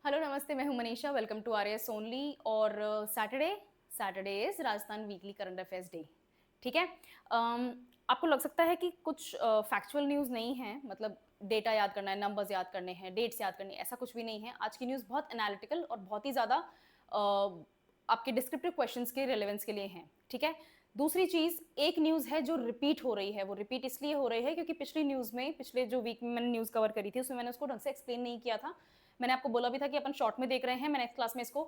Hello नमस्ते, मैं हूं Manisha. Welcome to RS only. और Saturday is Rajasthan weekly current affairs day. ठीक है। आपको लग सकता है कि कुछ फैक्चुअल न्यूज़ नहीं है, मतलब डेटा याद करना है, नंबर्स याद करने हैं, डेट्स याद करनी है, ऐसा कुछ भी नहीं है। आज की न्यूज़ बहुत एनालिटिकल और बहुत ही ज़्यादा आपके डिस्क्रिप्टिव क्वेश्चंस के रिलेवेंस के लिए हैं। ठीक है। दूसरी चीज़, एक न्यूज़ है जो रिपीट हो रही है। वो रिपीट इसलिए हो रही है क्योंकि पिछली न्यूज़ में, पिछले जो वीक में मैंने न्यूज़ कवर करी थी उसमें मैंने उसको ढंग से एक्सप्लेन नहीं किया था। मैंने आपको बोला भी था कि अपन शॉर्ट में देख रहे हैं, मैं नेक्स्ट क्लास में इसको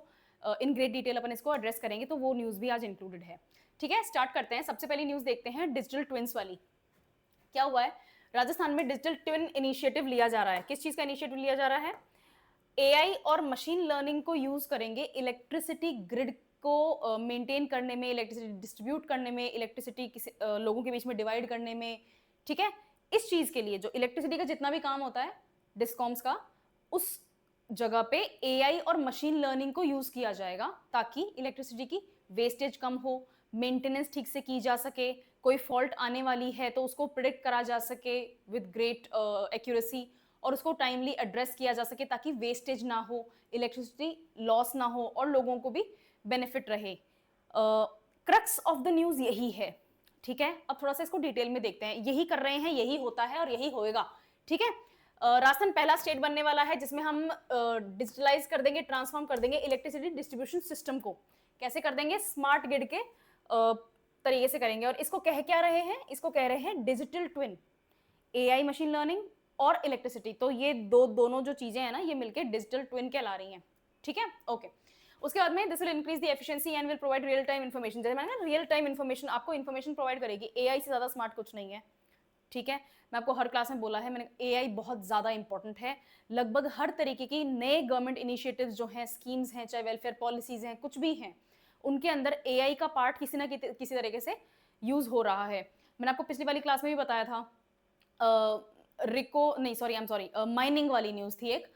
इन ग्रेट डिटेल अपन इसको एड्रेस करेंगे, तो वो न्यूज़ भी आज इंक्लूडेड है। ठीक है, स्टार्ट करते हैं। सबसे पहली न्यूज़ देखते हैं डिजिटल ट्विंस वाली। क्या हुआ है, राजस्थान में डिजिटल ट्विन इनिशिएटिव लिया जा रहा है। किस चीज़ का इनिशिएटिव लिया जा रहा है? एआई और मशीन लर्निंग को यूज करेंगे इलेक्ट्रिसिटी ग्रिड को मेंटेन करने में, इलेक्ट्रिसिटी डिस्ट्रीब्यूट करने में, इलेक्ट्रिसिटी लोगों के बीच में डिवाइड करने में। ठीक है। इस चीज के लिए जो इलेक्ट्रिसिटी का जितना भी काम होता है डिस्कॉम्स का, उस जगह पे एआई और मशीन लर्निंग को यूज किया जाएगा ताकि इलेक्ट्रिसिटी की वेस्टेज कम हो, मेंटेनेंस ठीक से की जा सके, कोई फॉल्ट आने वाली है तो उसको प्रिडिक्ट करा जा सके विद ग्रेट एक्यूरेसी, और उसको टाइमली एड्रेस किया जा सके ताकि वेस्टेज ना हो, इलेक्ट्रिसिटी लॉस ना हो और लोगों को भी बेनिफिट रहे। क्रक्स ऑफ द न्यूज यही है। ठीक है। अब थोड़ा सा इसको डिटेल में देखते हैं। यही कर रहे हैं, यही होता है और यही होएगा। ठीक है। राजस्थान पहला स्टेट बनने वाला है जिसमें हम डिजिटलाइज कर देंगे, ट्रांसफॉर्म कर देंगे इलेक्ट्रिसिटी डिस्ट्रीब्यूशन सिस्टम को। कैसे कर देंगे? स्मार्ट ग्रिड के तरीके से करेंगे। और इसको कह क्या रहे हैं? इसको कह रहे हैं digital twin. AI, machine learning और इलेक्ट्रिसिटी, तो ये दोनों जो चीजें हैं ना, ये मिलके डिजिटल ट्विन कहला रही हैं। ठीक है। ओके। उसके बाद में this will increase the efficiency and will provide real time information. जैसे मैंने रियल टाइम इन्फॉर्मेशन, आपको इन्फॉर्मेशन प्रोवाइड करेगी। एआई से ज्यादा स्मार्ट कुछ नहीं है। ठीक है। मैं आपको हर क्लास में बोला है मैंने, एआई बहुत ज्यादा इंपॉर्टेंट है। लगभग हर तरीके की नए गवर्नमेंट इनिशिएटिव्स जो हैं, स्कीम्स हैं, चाहे वेलफेयर पॉलिसीज हैं, कुछ भी हैं, उनके अंदर एआई का पार्ट किसी ना किसी तरीके से यूज हो रहा है। मैंने आपको पिछली वाली क्लास में भी बताया था, रिको नहीं, sorry, I am sorry, mining वाली न्यूज थी एक,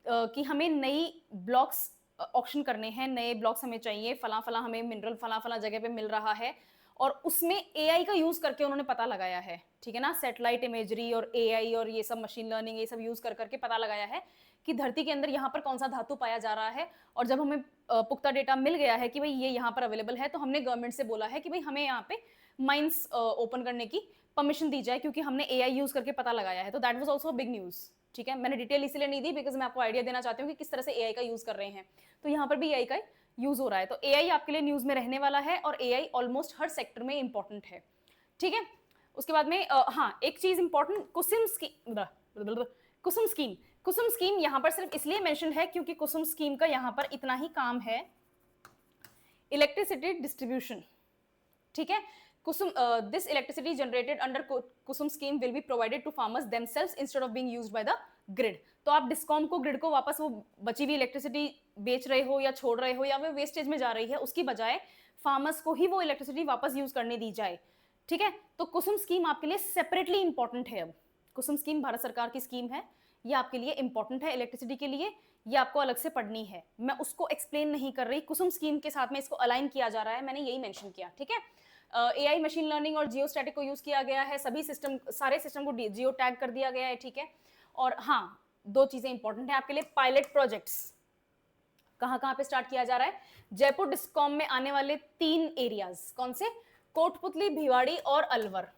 कि हमें नई ब्लॉक्स ऑक्शन करने हैं, नए ब्लॉक्स हमें चाहिए, फला फला हमें मिनरल फला फला जगह पे मिल रहा है, और उसमें एआई का यूज करके उन्होंने पता लगाया है। ठीक है ना, सैटेलाइट इमेजरी और एआई और ये सब मशीन लर्निंग, ये सब यूज कर करके पता लगाया है कि धरती के अंदर यहाँ पर कौन सा धातु पाया जा रहा है। और जब हमें पुख्ता डेटा मिल गया है कि भाई ये यहाँ पर अवेलेबल है, तो हमने गवर्नमेंट से बोला है कि भाई हमें यहाँ पे माइंस ओपन करने की परमिशन दी जाए, क्योंकि हमने एआई यूज करके पता लगाया है। तो that was also big news. ठीक है। मैंने डिटेल इसलिए नहीं दी बिकॉज मैं आपको आइडिया देना चाहती हूँ कि किस तरह से एआई का यूज कर रहे हैं। तो यहाँ पर भी एआई का यूज हो रहा है। तो एआई आपके लिए न्यूज में रहने वाला है और एआई ऑलमोस्ट हर सेक्टर में इंपॉर्टेंट है। ठीक है। उसके बाद में हाँ, एक चीज इंपॉर्टेंट, कुसुम स्कीम। कुसुम स्कीम यहाँ पर सिर्फ इसलिए मेंशन है क्योंकि कुसुम स्कीम का यहाँ पर इतना ही काम है, इलेक्ट्रिसिटी डिस्ट्रीब्यूशन। ठीक है। Kusum, this electricity generated under Kusum scheme will be provided to farmers themselves instead of being used by the grid। तो आप डिस्कॉम को, ग्रिड को वापस वो बची हुई इलेक्ट्रिसिटी बेच रहे हो या छोड़ रहे हो या वो वेस्टेज में जा रही है, उसकी बजाय फार्मर्स को ही वो इलेक्ट्रिसिटी वापस यूज करने दी जाए। ठीक है। तो कुसुम स्कीम आपके लिए सेपरेटली इंपॉर्टेंट है। अब कुसुम स्कीम भारत सरकार की स्कीम है, ये आपके लिए इंपॉर्टेंट है इलेक्ट्रिसिटी के लिए, ये आपको अलग से पढ़नी है। मैं उसको एक्सप्लेन नहीं कर रही, कुसुम स्कीम के साथ में इसको अलाइन किया जा रहा है, मैंने यही मेंशन किया। ठीक है। एआई, मशीन लर्निंग और जियो स्टैटिक को यूज किया गया है। सभी सिस्टम, सारे सिस्टम को जियो टैग कर दिया गया है। ठीक है। और हाँ, दो चीजें इंपॉर्टेंट है आपके लिए, पायलट प्रोजेक्ट्स कहां कहां पे स्टार्ट किया जा रहा है। जयपुर डिस्कॉम में आने वाले 3 एरियाज, कौन से? कोटपुतली, भिवाड़ी और अलवर।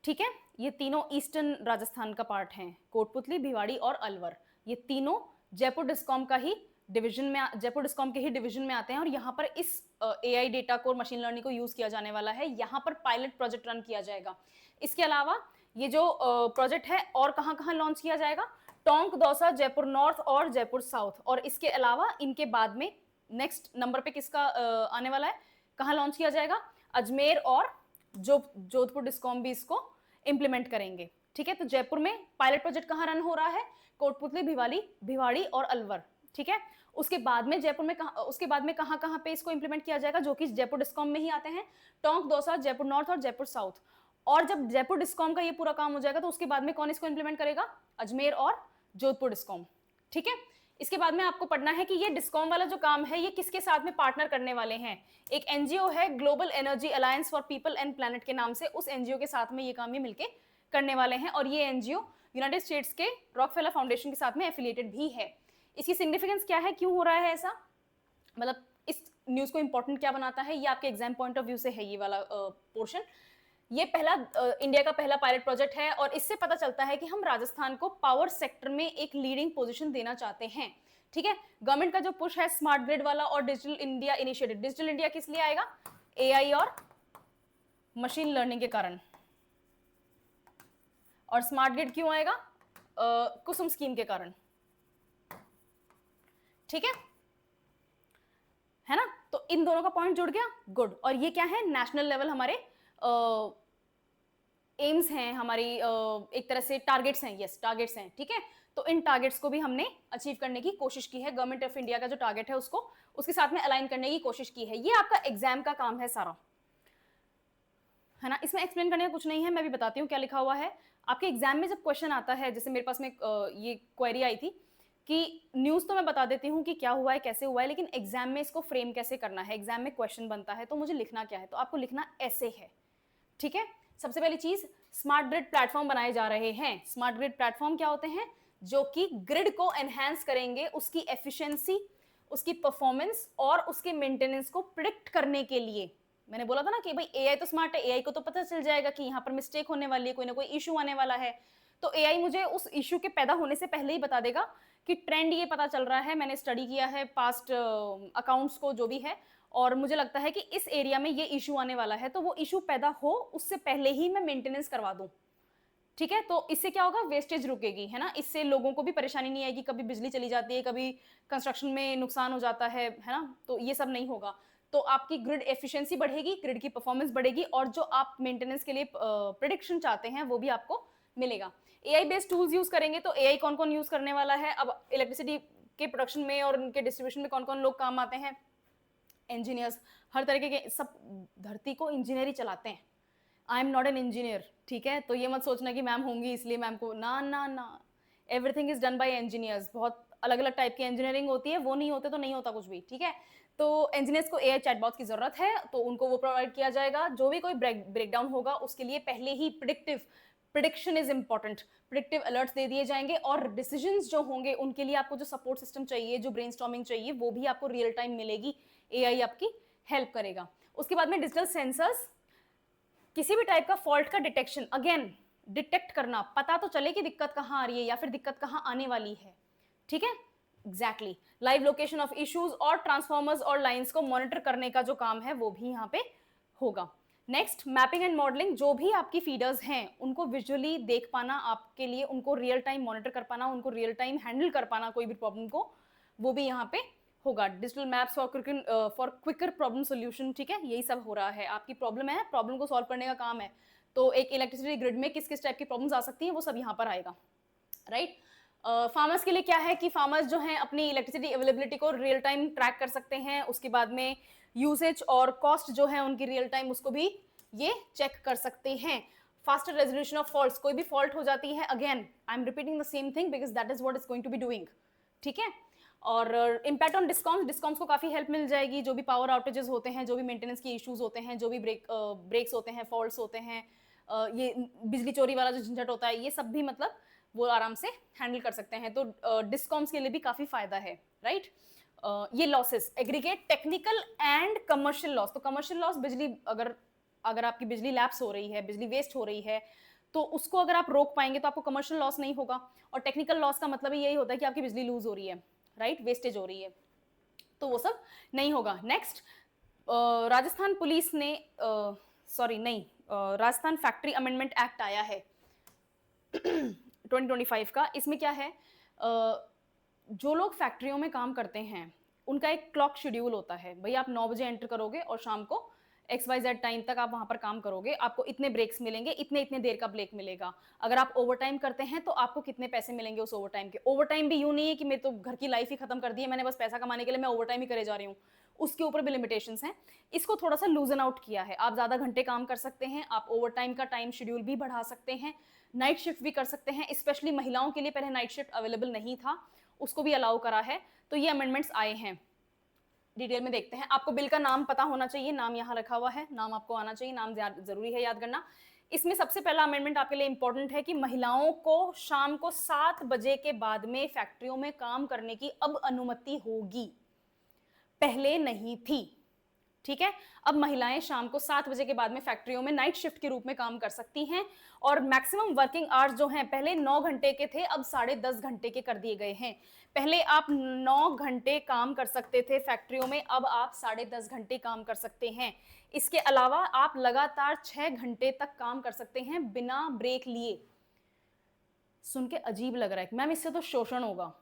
ठीक है। ये तीनों ईस्टर्न राजस्थान का पार्ट हैं, कोटपुतली, भिवाड़ी और अलवर। ये तीनों जयपुर डिस्कॉम का ही डिवीजन में, जयपुर डिस्कॉम के ही डिवीजन में आते हैं। और यहाँ पर इस एआई डेटा को, मशीन लर्निंग को यूज किया जाने वाला है। यहाँ पर पायलट प्रोजेक्ट रन किया जाएगा। इसके अलावा ये जो प्रोजेक्ट है और कहाँ कहाँ लॉन्च किया जाएगा? टोंक, दौसा, जयपुर नॉर्थ और जयपुर साउथ। और इसके अलावा इनके बाद में नेक्स्ट नंबर पे किसका आने वाला है, कहाँ लॉन्च किया जाएगा? अजमेर और जोधपुर डिस्कॉम भी इसको इंप्लीमेंट करेंगे। ठीक है। तो जयपुर में पायलट प्रोजेक्ट कहाँ रन हो रहा है? कोटपुतली, भिवाड़ी और अलवर। ठीक है। उसके बाद में जयपुर में कहाँ कहाँ पे इसको इंप्लीमेंट किया जाएगा, जो कि जयपुर डिस्कॉम में ही आते हैं? टोंक, दौसा, जयपुर नॉर्थ और जयपुर साउथ। और जब जयपुर डिस्कॉम का ये पूरा काम हो जाएगा तो उसके बाद में कौन इसको इंप्लीमेंट करेगा? अजमेर और जोधपुर डिस्कॉम। ठीक है। इसके बाद में आपको पढ़ना है कि ये डिस्कॉम वाला जो काम है ये किसके साथ में पार्टनर करने वाले हैं। एक एनजीओ है, global energy alliance for people and planet के नाम से, उस एनजीओ के साथ में ये काम ये मिलके करने वाले हैं। और ये एनजीओ यूनाइटेड स्टेट्स के रॉकफेलर फाउंडेशन के साथ में एफिलिएटेड भी है। इसकी सिग्निफिकेंस क्या है, क्यों हो रहा है ऐसा, मतलब इस न्यूज को इंपॉर्टेंट क्या बनाता है, ये आपके एग्जाम पॉइंट ऑफ व्यू से है ये वाला पोर्शन। ये पहला इंडिया का पहला पायलट प्रोजेक्ट है और इससे पता चलता है कि हम राजस्थान को पावर सेक्टर में एक लीडिंग पोजीशन देना चाहते हैं। ठीक है, गवर्नमेंट का जो पुश है स्मार्ट ग्रिड वाला और digital India initiative, digital India किस लिए आएगा, एआई और मशीन लर्निंग के कारण, और स्मार्ट ग्रिड क्यों आएगा, कुसुम स्कीम के कारण। ठीक है ना, तो इन दोनों का पॉइंट जुड़ गया, गुड। और ये क्या है, नेशनल लेवल हमारे एम्स हैं, हमारी एक तरह से टारगेट्स हैं, यस टारगेट्स हैं। ठीक है, तो इन टारगेट्स को भी हमने अचीव करने की कोशिश की है, गवर्नमेंट ऑफ इंडिया का जो टारगेट है उसको उसके साथ में अलाइन करने की कोशिश की है। ये आपका एग्जाम का काम है सारा, है ना, इसमें एक्सप्लेन करने का कुछ नहीं है, मैं भी बताती हूँ क्या लिखा हुआ है। आपके एग्जाम में जब क्वेश्चन आता है, जैसे मेरे पास में ये क्वेरी आई थी कि न्यूज़ तो मैं बता देती हूँ कि क्या हुआ है कैसे हुआ है, लेकिन एग्जाम में इसको फ्रेम कैसे करना है, एग्जाम में क्वेश्चन बनता है तो मुझे लिखना क्या है, तो आपको लिखना ऐसे है। ठीक है, सबसे पहली चीज, स्मार्ट ग्रिड प्लेटफॉर्म बनाए जा रहे हैं। स्मार्ट ग्रिड प्लेटफॉर्म क्या होते हैं, जो कि ग्रिड को एनहांस करेंगे, उसकी एफिशिएंसी, उसकी परफॉर्मेंस और उसके मेंटेनेंस को प्रिडिक्ट करने के लिए। मैंने बोला था ना कि भाई एआई तो स्मार्ट है, एआई को तो पता चल जाएगा कि यहाँ पर मिस्टेक होने वाली है, कोई ना कोई इशू आने वाला है, तो एआई मुझे उस इशू के पैदा होने से पहले ही बता देगा कि ट्रेंड ये पता चल रहा है, मैंने स्टडी किया है पास्ट अकाउंट्स को जो भी है, और मुझे लगता है कि इस एरिया में ये इशू आने वाला है, तो वो इशू पैदा हो उससे पहले ही मैं मेंटेनेंस करवा दूं। ठीक है, तो इससे क्या होगा, वेस्टेज रुकेगी, है ना, इससे लोगों को भी परेशानी नहीं आएगी, कभी बिजली चली जाती है, कभी कंस्ट्रक्शन में नुकसान हो जाता है ना, तो ये सब नहीं होगा। तो आपकी ग्रिड एफिशिएंसी बढ़ेगी, ग्रिड की परफॉर्मेंस बढ़ेगी, और जो आप मेंटेनेंस के लिए प्रिडिक्शन चाहते हैं वो भी आपको मिलेगा। एआई बेस्ड टूल्स यूज करेंगे, तो एआई कौन कौन यूज करने वाला है, अब इलेक्ट्रिसिटी के प्रोडक्शन में और उनके डिस्ट्रीब्यूशन में कौन कौन लोग काम आते हैं, इंजीनियर्स, हर तरीके के, सब धरती को इंजीनियर ही चलाते हैं। I am not an engineer, ठीक है, तो ये मत सोचना कि मैम होंगी इसलिए मैम को, ना ना ना, everything is done by engineers. बहुत अलग अलग टाइप की इंजीनियरिंग होती है, वो नहीं होते तो नहीं होता कुछ भी। ठीक है, तो इंजीनियर्स को एआई चैटबॉट्स की जरूरत है, तो उनको वो प्रोवाइड किया जाएगा। जो भी कोई ब्रेकडाउन होगा उसके लिए पहले ही prediction is important, predictive alerts दे दिए जाएंगे, और डिसीजंस जो होंगे उनके लिए आपको जो सपोर्ट सिस्टम चाहिए, जो ब्रेनस्टॉर्मिंग चाहिए, वो भी आपको रियल टाइम मिलेगी, एआई आपकी हेल्प करेगा। उसके बाद में डिजिटल सेंसर्स, किसी भी टाइप का फॉल्ट का डिटेक्शन, अगेन डिटेक्ट करना, पता तो चले कि दिक्कत कहाँ आ रही है या फिर दिक्कत कहाँ आने वाली है। ठीक है, exactly, live location of issues और ट्रांसफॉर्मर्स और लाइंस को मॉनिटर करने का जो काम है वो भी यहाँ पे होगा। नेक्स्ट, मैपिंग एंड मॉडलिंग, जो भी आपकी फीडर्स हैं उनको विजुअली देख पाना, आपके लिए उनको रियल टाइम मॉनिटर कर पाना, उनको रियल टाइम हैंडल कर पाना कोई भी प्रॉब्लम को, वो भी यहाँ पे होगा। Digital maps for quicker problem solution. ठीक है, यही सब हो रहा है, आपकी प्रॉब्लम है, प्रॉब्लम को सॉल्व करने का काम है, तो एक इलेक्ट्रिसिटी ग्रिड में किस किस टाइप की प्रॉब्लम्स आ सकती हैं वो सब यहाँ पर आएगा, राइट। फार्मर्स के लिए क्या है कि फार्मर्स जो हैं अपनी इलेक्ट्रिसिटी अवेलेबिलिटी को रियल टाइम ट्रैक कर सकते हैं, उसके बाद में यूसेज और कॉस्ट जो है उनकी रियल टाइम उसको भी ये चेक कर सकते हैं। फास्टर रेजोल्यूशन ऑफ फॉल्ट्स, कोई भी फॉल्ट हो जाती है, again I am repeating the same thing because that is what is going to be doing. ठीक है, और इम्पैक्ट ऑन डिस्कॉम्स को काफ़ी हेल्प मिल जाएगी, जो भी पावर आउटेजेस होते हैं, जो भी मेंटेनेंस के इश्यूज होते हैं, जो भी ब्रेक्स होते हैं, फॉल्ट्स होते हैं, ये बिजली चोरी वाला जो झंझट होता है, ये सब भी मतलब वो आराम से हैंडल कर सकते हैं, तो डिस्कॉम्स के लिए भी काफ़ी फायदा है, राइट। ये losses, aggregate technical and commercial loss, तो कमर्शियल लॉस बिजली, अगर आपकी बिजली लैप्स हो रही है, बिजली वेस्ट हो रही है, तो उसको अगर आप रोक पाएंगे तो आपको कमर्शियल लॉस नहीं होगा, और टेक्निकल लॉस का मतलब यही होता है कि आपकी बिजली लूज हो रही है, राइट, वेस्टेज हो रही है, तो वो सब नहीं होगा। नेक्स्ट, राजस्थान पुलिस ने राजस्थान फैक्ट्री अमेंडमेंट एक्ट आया है 2025 का। इसमें क्या है, जो लोग फैक्ट्रियों में काम करते हैं उनका एक क्लॉक शेड्यूल होता है, भाई आप 9 बजे एंटर करोगे और शाम को XYZ टाइम तक आप वहां पर काम करोगे, आपको इतने ब्रेक्स मिलेंगे, इतने इतने देर का ब्रेक मिलेगा, अगर आप ओवर टाइम करते हैं तो आपको कितने पैसे मिलेंगे उस ओवर टाइम के। ओवर टाइम भी यूं नहीं है कि मैं तो घर की लाइफ ही खत्म कर दी है, मैंने बस पैसा कमाने के लिए मैं ओवर टाइम ही करे जा रही हूँ, उसके ऊपर भी लिमिटेशंस हैं। इसको थोड़ा सा लूजन आउट किया है, आप ज्यादा घंटे काम कर सकते हैं, आप ओवर टाइम का टाइम शेड्यूल भी बढ़ा सकते हैं, नाइट शिफ्ट भी कर सकते हैं, स्पेशली महिलाओं के लिए पहले नाइट शिफ्ट अवेलेबल नहीं था, उसको भी अलाउ करा है, तो ये अमेंडमेंट्स आए हैं। डिटेल में देखते हैं, आपको बिल का नाम पता होना चाहिए, नाम यहाँ रखा हुआ है, नाम आपको आना चाहिए, नाम जरूरी है याद करना। इसमें सबसे पहला अमेंडमेंट आपके लिए इंपॉर्टेंट है कि महिलाओं को शाम को 7 बजे के बाद में फैक्ट्रियों में काम करने की अब अनुमति होगी, पहले नहीं थी। ठीक है, अब महिलाएं शाम को 7 बजे के बाद में फैक्ट्रियों में नाइट शिफ्ट के रूप में काम कर सकती हैं, और मैक्सिमम वर्किंग आवर्स जो हैं पहले 9 घंटे के थे, अब 10.5 घंटे के कर दिए गए हैं। पहले आप 9 घंटे काम कर सकते थे फैक्ट्रियों में, अब आप 10.5 घंटे काम कर सकते हैं। इसके अलावा आप लगातार 6 घंटे तक काम कर सकते हैं बिना ब्रेक लिए। सुन के अजीब लग रहा है मैम, इससे तो शोषण होगा।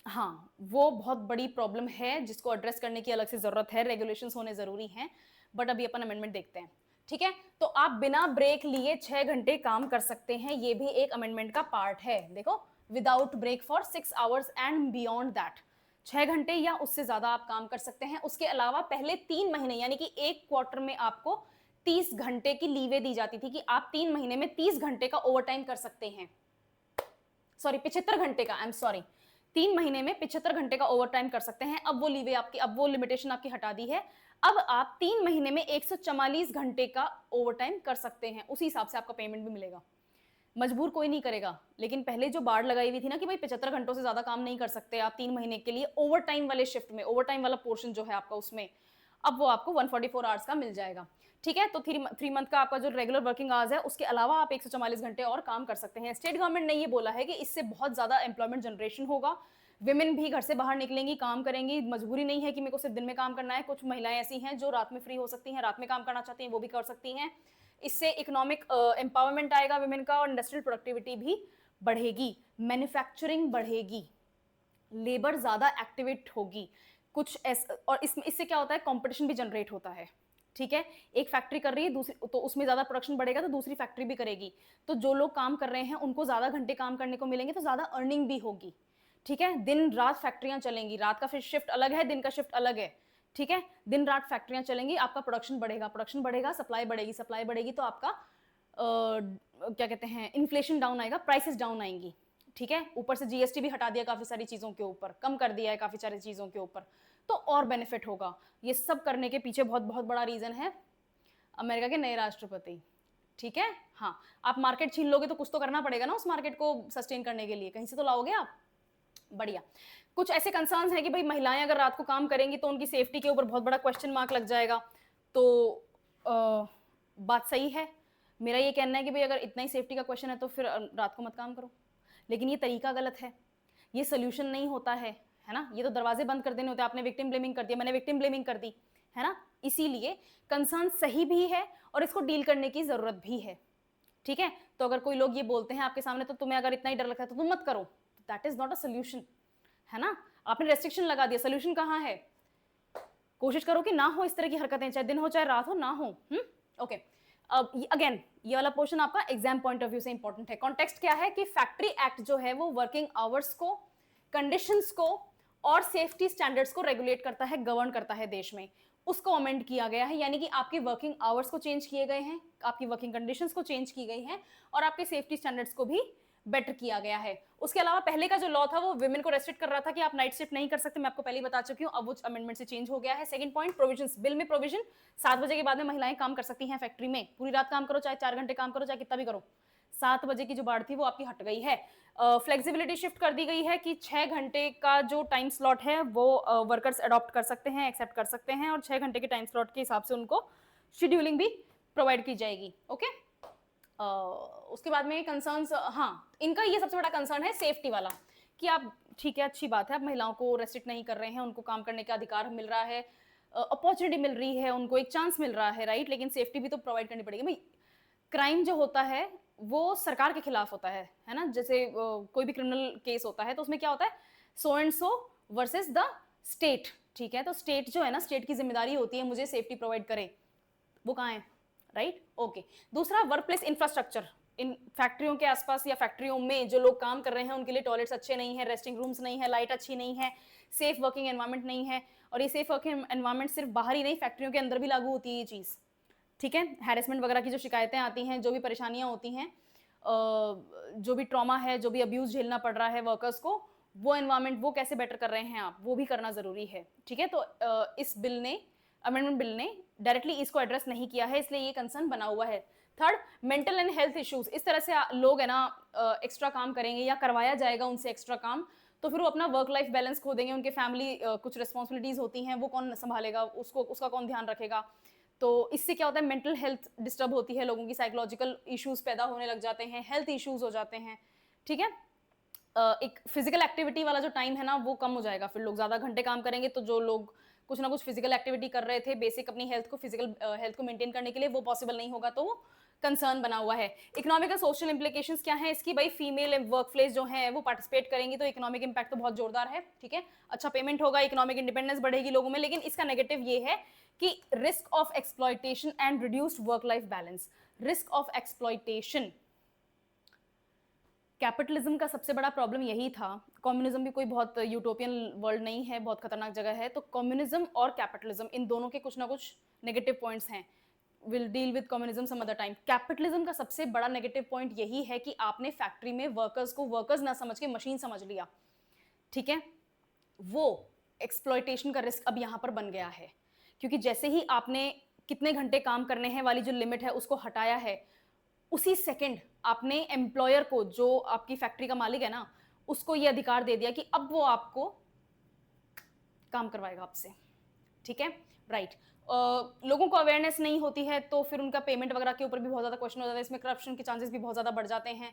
हाँ, वो बहुत बड़ी प्रॉब्लम है जिसको एड्रेस करने की अलग से जरूरत है, रेगुलेशंस होने जरूरी हैं, बट अभी अपन अमेंडमेंट देखते हैं। ठीक है, तो आप बिना ब्रेक लिए 6 घंटे काम कर सकते हैं, ये भी एक अमेंडमेंट का पार्ट है। देखो, without break for 6 hours and beyond that, 6 घंटे या उससे ज्यादा आप काम कर सकते हैं। उसके अलावा पहले 3 महीने यानी कि एक क्वार्टर में आपको 30 घंटे की लीवे दी जाती थी कि आप 3 महीने में 30 घंटे का ओवरटाइम कर सकते हैं। सॉरी, 75 घंटे का, आई एम सॉरी, 3 महीने में 75 घंटे का ओवरटाइम कर सकते हैं। अब वो लीवे आपकी, अब वो लिमिटेशन आपकी हटा दी है। अब आप 3 महीने में 144 घंटे का ओवरटाइम कर सकते हैं, उसी हिसाब से आपका पेमेंट भी मिलेगा। मजबूर कोई नहीं करेगा, लेकिन पहले जो बाढ़ लगाई हुई थी ना कि भाई 75 घंटों से ज्यादा काम नहीं कर सकते आप 3 महीने के लिए, ओवरटाइम वाले शिफ्ट में, ओवरटाइम वाला पोर्शन जो है आपका उसमें, अब वो आपको 144 आवर्स का मिल जाएगा। ठीक है, तो 3 मंथ का आपका जो रेगुलर वर्किंग आवर्स है उसके अलावा आप 144 घंटे और काम कर सकते हैं। स्टेट गवर्नमेंट ने ये बोला है कि इससे बहुत ज्यादा एम्प्लॉयमेंट जनरेशन होगा, विमेन भी घर से बाहर निकलेंगी, काम करेंगी, मजबूरी नहीं है कि मेरे को सिर्फ दिन में काम करना है। कुछ महिलाएं ऐसी हैं जो रात में फ्री हो सकती हैं, रात में काम करना चाहती हैं, वो भी कर सकती हैं। इससे इकोनॉमिक एम्पावरमेंट आएगा विमेन का, और इंडस्ट्रियल प्रोडक्टिविटी भी बढ़ेगी, मैन्युफैक्चरिंग बढ़ेगी, लेबर ज्यादा एक्टिवेट होगी कुछ और इससे क्या होता है, कंपटीशन भी जनरेट होता है। ठीक है, एक फैक्ट्री कर रही है दूसरी, तो उसमें ज्यादा प्रोडक्शन बढ़ेगा तो दूसरी फैक्ट्री भी करेगी, तो जो लोग काम कर रहे हैं उनको ज्यादा घंटे काम करने को मिलेंगे, तो ज्यादा अर्निंग भी होगी। ठीक है, दिन रात फैक्ट्रियां चलेंगी, रात का फिर शिफ्ट अलग है, दिन का शिफ्ट अलग है। ठीक है, दिन रात फैक्ट्रियां चलेंगी, आपका प्रोडक्शन बढ़ेगा, प्रोडक्शन बढ़ेगा, सप्लाई बढ़ेगी, सप्लाई बढ़ेगी, तो आपका क्या कहते हैं, इन्फ्लेशन डाउन आएगा, प्राइसेस डाउन आएंगी। ठीक है, ऊपर से जीएसटी भी हटा दिया काफी सारी चीजों के ऊपर, कम कर दिया है काफी सारी चीजों के ऊपर, तो और बेनिफिट होगा। ये सब करने के पीछे बहुत बहुत बड़ा रीजन है अमेरिका के नए राष्ट्रपति। ठीक है, हाँ, आप मार्केट छीन लोगे तो कुछ तो करना पड़ेगा ना उस मार्केट को सस्टेन करने के लिए, कहीं से तो लाओगे आप। बढ़िया। कुछ ऐसे कंसर्न्स हैं कि भाई महिलाएं अगर रात को काम करेंगी तो उनकी सेफ्टी के ऊपर बहुत बड़ा क्वेश्चन मार्क लग जाएगा, तो बात सही है। मेरा ये कहना है कि भाई अगर इतना ही सेफ्टी का क्वेश्चन है तो फिर रात को मत काम करो, लेकिन ये तरीका गलत है, ये सोल्यूशन नहीं होता है ना। ये तो दरवाजे बंद कर देने होते हैं, आपने विक्टिम ब्लेमिंग कर दिया, मैंने विक्टिम ब्लेमिंग कर दी, है ना। इसीलिए कंसर्न सही भी है और इसको डील करने की जरूरत भी है। ठीक है, तो अगर कोई लोग ये बोलते हैं आपके सामने तो तुम्हें अगर इतना ही डर लगता है तो तुम मत करो, that is not a solution, है ना। आपने रेस्ट्रिक्शन लगा दिया, सोल्यूशन कहाँ है। कोशिश करो कि ना हो इस तरह की हरकतें, चाहे दिन हो चाहे रात हो, ना हो। ओके, अब अगेन ये वाला पोर्शन आपका एग्जाम पॉइंट ऑफ व्यू से इंपॉर्टेंट है। कॉन्टेक्स्ट क्या है कि फैक्ट्री एक्ट जो है वो वर्किंग आवर्स को, कंडीशंस को और सेफ्टी स्टैंडर्ड्स को रेगुलेट करता है, गवर्न करता है देश में, उसको अमेंड किया गया है। यानी कि आपकी वर्किंग आवर्स को चेंज किए गए हैं, आपकी वर्किंग कंडीशंस को चेंज की गई हैं, और आपके सेफ्टी स्टैंडर्ड्स को भी बेटर किया गया है। उसके अलावा पहले का जो लॉ था वो विमेन को रेस्ट्रिक्ट कर रहा था कि आप नाइट शिफ्ट नहीं कर सकते, मैं आपको पहले ही बता चुकी हूँ, अब वो अमेंडमेंट से चेंज हो गया है। सेकंड पॉइंट, प्रोविजंस, बिल में प्रोविजन 7 बजे के बाद में महिलाएं काम कर सकती हैं फैक्ट्री में, पूरी रात काम करो, चाहे 4 घंटे काम करो, चाहे कितना भी करो, 7 बजे की जो बाढ़ थी वो आपकी हट गई है। फ्लेक्सिबिलिटी शिफ्ट कर दी गई है कि 6 घंटे का जो टाइम स्लॉट है वो वर्कर्स अडॉप्ट कर सकते हैं, एक्सेप्ट कर सकते हैं, और 6 घंटे के टाइम स्लॉट के हिसाब से उनको शेड्यूलिंग भी प्रोवाइड की जाएगी। ओके, उसके बाद में कंसर्न्स, हाँ, इनका ये सबसे बड़ा कंसर्न है सेफ्टी वाला, कि आप, ठीक है, अच्छी बात है, आप महिलाओं को रेस्ट्रिक्ट नहीं कर रहे हैं, उनको काम करने का अधिकार मिल रहा है, अपॉर्चुनिटी मिल रही है, उनको एक चांस मिल रहा है, राइट, लेकिन सेफ्टी भी तो प्रोवाइड करनी पड़ेगी भाई। क्राइम जो होता है वो सरकार के खिलाफ होता है ना। जैसे कोई भी क्रिमिनल केस होता है तो उसमें क्या होता है, so and so versus the state. ठीक है, तो स्टेट जो है ना, स्टेट की जिम्मेदारी होती है मुझे सेफ्टी प्रोवाइड करे, वो कहाँ है, राइट। ओके, दूसरा, वर्क प्लेस इंफ्रास्ट्रक्चर। इन फैक्ट्रियों के आसपास या फैक्ट्रियों में जो लोग काम कर रहे हैं उनके लिए टॉयलेट्स अच्छे नहीं है, रेस्टिंग रूम्स नहीं है, लाइट अच्छी नहीं है, सेफ वर्किंग एनवायरनमेंट नहीं है। और ये सेफ वर्किंग एनवायरनमेंट सिर्फ बाहर ही नहीं, फैक्ट्रियों के अंदर भी लागू होती है ये चीज़। ठीक है, हैरेसमेंट वगैरह की जो शिकायतें आती हैं, जो भी परेशानियां होती हैं, जो भी ट्रॉमा है, जो भी अब्यूज झेलना पड़ रहा है वर्कर्स को, वो एनवायरनमेंट वो कैसे बेटर कर रहे हैं आप, वो भी करना जरूरी है। ठीक है, तो इस बिल ने, अमेंडमेंट बिल ने डायरेक्टली इसको एड्रेस नहीं किया है, इसलिए ये कंसर्न बना हुआ है। Third, mental and health issues, इस तरह से लोग है ना एक्स्ट्रा काम करेंगे या करवाया जाएगा उनसे एक्स्ट्रा काम, तो फिर वो अपना वर्क लाइफ बैलेंस खो देंगे, उनके फैमिली कुछ रिस्पॉन्सिबिलिटीज होती हैं, वो कौन संभालेगा, उसको उसका कौन ध्यान रखेगा। तो इससे क्या होता है, मेंटल हेल्थ डिस्टर्ब होती है, लोगों की साइकोलॉजिकल इश्यूज पैदा होने लग जाते हैं, हेल्थ इश्यूज हो जाते हैं, ठीक है। एक फिजिकल एक्टिविटी वाला जो टाइम है ना वो कम हो जाएगा, फिर लोग ज्यादा घंटे काम करेंगे, तो जो लोग कुछ ना कुछ फिजिकल एक्टिविटी कर रहे थे बेसिक अपनी हेल्थ को, फिजिकल हेल्थ को मेंटेन करने के लिए, वो पॉसिबल नहीं होगा, तो वो कंसर्न बना हुआ है। इकोनॉमिक और सोशल इंप्लीकेशंस क्या है इसकी, भाई फीमेल वर्क प्लेस जो है वो पार्टिसिपेट करेंगी तो इकोनॉमिक इंपैक्ट तो बहुत जोरदार है, ठीक है, अच्छा पेमेंट होगा, इकोनॉमिक इंडिपेंडेंस बढ़ेगी लोगों में, लेकिन इसका नेगेटिव ये है कि risk of exploitation and reduced work life balance. Risk of exploitation, capitalism का सबसे बड़ा प्रॉब्लम यही था, कम्युनिज्म भी कोई बहुत यूटोपियन वर्ल्ड नहीं है, बहुत खतरनाक जगह है, तो कम्युनिज्म और कैपिटलिज्म इन दोनों के कुछ ना कुछ नेगेटिव पॉइंट्स हैं, will deal with communism some other time. Capitalism का सबसे बड़ा नेगेटिव पॉइंट यही है कि आपने फैक्ट्री में वर्कर्स को वर्कर्स ना समझ के मशीन समझ लिया, ठीक है, वो एक्सप्लॉयटेशन का रिस्क अब यहां पर बन गया है, क्योंकि जैसे ही आपने कितने घंटे काम करने हैं वाली जो लिमिट है उसको हटाया है, उसी सेकंड आपने एम्प्लॉयर को, जो आपकी फैक्ट्री का मालिक है ना, उसको ये अधिकार दे दिया कि अब वो आपको काम करवाएगा आपसे, ठीक है, राइट। लोगों को अवेयरनेस नहीं होती है तो फिर उनका पेमेंट वगैरह के ऊपर भी बहुत ज़्यादा क्वेश्चन हो जाता है, इसमें करप्शन के चांसेस भी बहुत ज़्यादा बढ़ जाते हैं।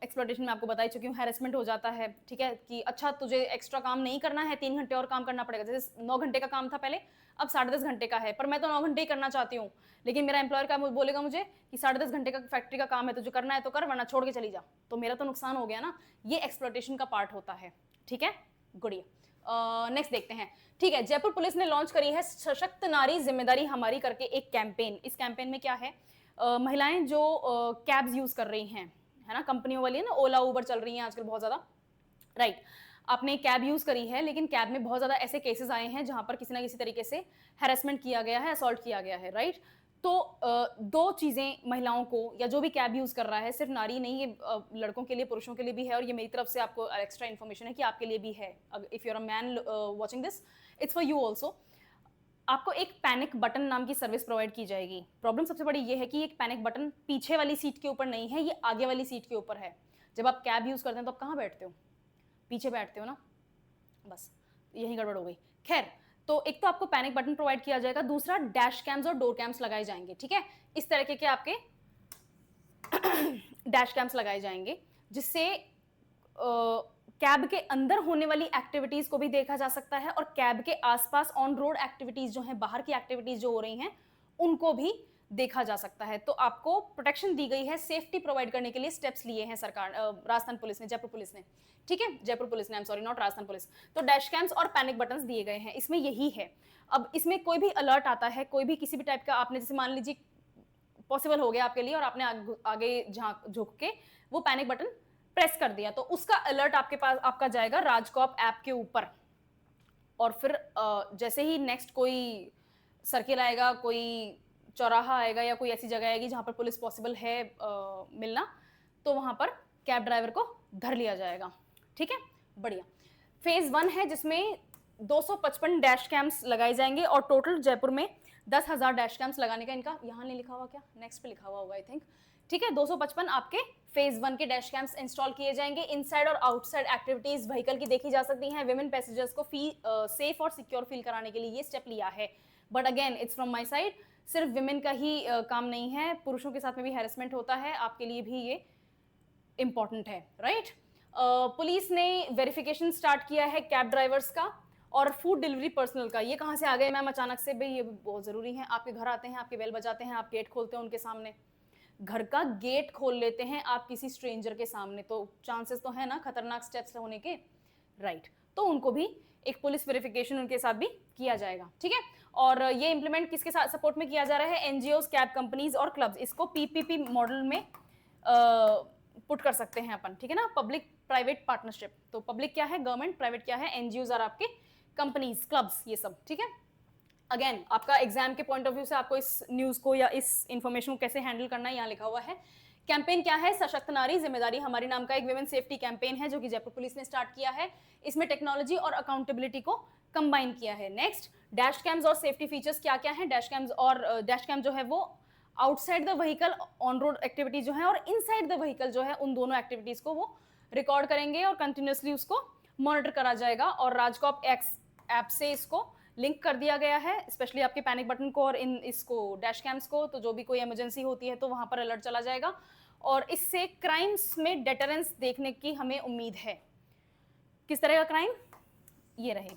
एक्सप्लॉयटेशन में आपको बता ही चुकी हूँ, हैरेसमेंट हो जाता है, ठीक है, कि अच्छा तुझे एक्स्ट्रा काम नहीं करना है, 3 घंटे और काम करना पड़ेगा, जैसे 9 घंटे का काम था पहले, अब 10.5 घंटे का है, पर मैं तो 9 घंटे ही करना चाहती हूँ, लेकिन मेरा एम्प्लॉयर का बोलेगा मुझे कि 10.5 घंटे का फैक्ट्री का काम है, तुझे करना है तो कर, वरना छोड़ के चली जा, तो मेरा तो नुकसान हो गया ना। ये एक्सप्लॉयटेशन का पार्ट होता है, ठीक है, गुड़िया। नेक्स्ट देखते हैं, ठीक है, जयपुर पुलिस ने लॉन्च करी है सशक्त नारी जिम्मेदारी हमारी करके एक कैंपेन। इस कैंपेन में क्या है, महिलाएं जो कैब्स यूज कर रही हैं, है ना, कंपनियों वाली है ना, ओला उबर चल रही हैं आजकल बहुत ज्यादा, राइट, आपने कैब यूज करी है, लेकिन कैब में बहुत ज्यादा ऐसे केसेस आए हैं जहां पर किसी ना किसी तरीके से हैरेसमेंट किया गया है, असॉल्ट किया गया है, राइट। तो दो चीजें महिलाओं को, या जो भी कैब यूज कर रहा है, सिर्फ नारी नहीं, ये लड़कों के लिए, पुरुषों के लिए भी है, और ये मेरी तरफ से आपको एक्स्ट्रा इन्फॉर्मेशन है कि आपके लिए भी है, if you are a man watching this, it's for you also. आपको एक पैनिक बटन नाम की सर्विस प्रोवाइड की जाएगी। प्रॉब्लम सबसे बड़ी ये है कि एक पैनिक बटन पीछे वाली सीट के ऊपर नहीं है, ये आगे वाली सीट के ऊपर है। जब आप कैब यूज करते हैं तो आप कहाँ बैठते हो, पीछे बैठते हो ना, बस यही गड़बड़ हो गई। खैर, तो एक तो आपको पैनिक बटन प्रोवाइड किया जाएगा, दूसरा डैश कैम्स और डोर कैम्स लगाए जाएंगे, ठीक है, इस तरीके के आपके डैश कैम्स लगाए जाएंगे, जिससे कैब के अंदर होने वाली एक्टिविटीज को भी देखा जा सकता है, और कैब के आसपास ऑन रोड एक्टिविटीज जो हैं, बाहर की एक्टिविटीज जो हो रही हैं, उनको भी देखा जा सकता है। तो आपको प्रोटेक्शन दी गई है, सेफ्टी प्रोवाइड करने के लिए स्टेप्स लिए हैं सरकार, राजस्थान पुलिस ने, जयपुर पुलिस ने, ठीक है, जयपुर पुलिस ने, I am sorry, not Rajasthan police. तो डैश कैम्स और पैनिक बटन्स दिए गए हैं, इसमें यही है। अब इसमें कोई भी अलर्ट आता है, कोई भी किसी भी टाइप का, आपने जैसे मान लीजिए पॉसिबल हो गया आपके लिए और आपने आगे झुक के वो पैनिक बटन प्रेस कर दिया, तो उसका अलर्ट आपके पास, आपका जाएगा राजकॉप ऐप के ऊपर, और फिर जैसे ही नेक्स्ट कोई सर्किल आएगा, कोई चौराहा आएगा या कोई ऐसी जगह आएगी जहां पर पुलिस पॉसिबल है मिलना, तो वहां पर कैब ड्राइवर को धर लिया जाएगा, ठीक है, बढ़िया। फेज 1 है जिसमें 255 डैश कैम्स लगाए जाएंगे, और टोटल जयपुर में 10,000 डैश कैम्स लगाने का इनका, यहाँ नहीं लिखा हुआ क्या, नेक्स्ट पे लिखा हुआ होगा आई थिंक, ठीक है, 255 आपके फेज 1 के डैश कैम्स इंस्टॉल किए जाएंगे। इनसाइड और आउटसाइड एक्टिविटीज व्हीकल की देखी जा सकती हैं, विमेन पैसेंजर्स को सेफ और सिक्योर फील कराने के लिए ये स्टेप लिया है, but again it's from my side, सिर्फ विमेन का ही काम नहीं है, पुरुषों के साथ में भी हैरेसमेंट होता है, आपके लिए भी ये इंपॉर्टेंट है, राइट। पुलिस ने वेरिफिकेशन स्टार्ट किया है कैब ड्राइवर्स का और फूड डिलीवरी पर्सनल का। ये कहाँ से आ गए मैम अचानक से, भाई ये बहुत जरूरी है, आपके घर आते हैं, आपके बेल बजाते हैं, आप गेट खोलते हैं उनके सामने, घर का गेट खोल लेते हैं आप किसी स्ट्रेंजर के सामने, तो चांसेस तो है ना खतरनाक स्टेप्स होने के, राइट, तो उनको भी एक पुलिस वेरिफिकेशन उनके साथ भी किया जाएगा, ठीक है। और ये इंप्लीमेंट किसके साथ सपोर्ट में किया जा रहा है, एनजीओ, कैब कंपनीज और क्लब्स, इसको पीपीपी मॉडल में पुट कर सकते हैं अपन, ठीक है ना, पब्लिक प्राइवेट पार्टनरशिप। तो पब्लिक क्या है, गवर्नमेंट, प्राइवेट क्या है, एनजीओज और आपके कंपनीज, क्लब्स, ये सब, ठीक है। अगेन आपका एग्जाम के पॉइंट ऑफ व्यू से आपको इस न्यूज को या इस इंफॉर्मेशन को कैसे हैंडल करना है यहाँ लिखा हुआ है। कैंपेन क्या है, सशक्त नारी जिम्मेदारी हमारी नाम का एक विमेन सेफ्टी कैंपेन है जो कि जयपुर पुलिस ने स्टार्ट किया है। इसमें टेक्नोलॉजी और अकाउंटेबिलिटी को कंबाइन किया है। नेक्स्ट, डैश कैम्स और सेफ्टी फीचर्स क्या क्या है। डैश कैम्स और डैश कैम जो है वो outside the vehicle on road activity जो है और इनसाइड द व्हीकल जो है, उन दोनों एक्टिविटीज को वो रिकॉर्ड करेंगे और कंटिन्यूसली उसको मॉनिटर करा जाएगा। और राजकॉप एक्स ऐप से इसको लिंक कर दिया गया है, स्पेशली आपके पैनिक बटन को और इन इसको डैश कैम्स को, तो जो भी कोई इमरजेंसी होती है तो वहां पर अलर्ट चला जाएगा और इससे क्राइम्स में डेटरेंस देखने की हमें उम्मीद है। किस तरह का क्राइम? ये रहे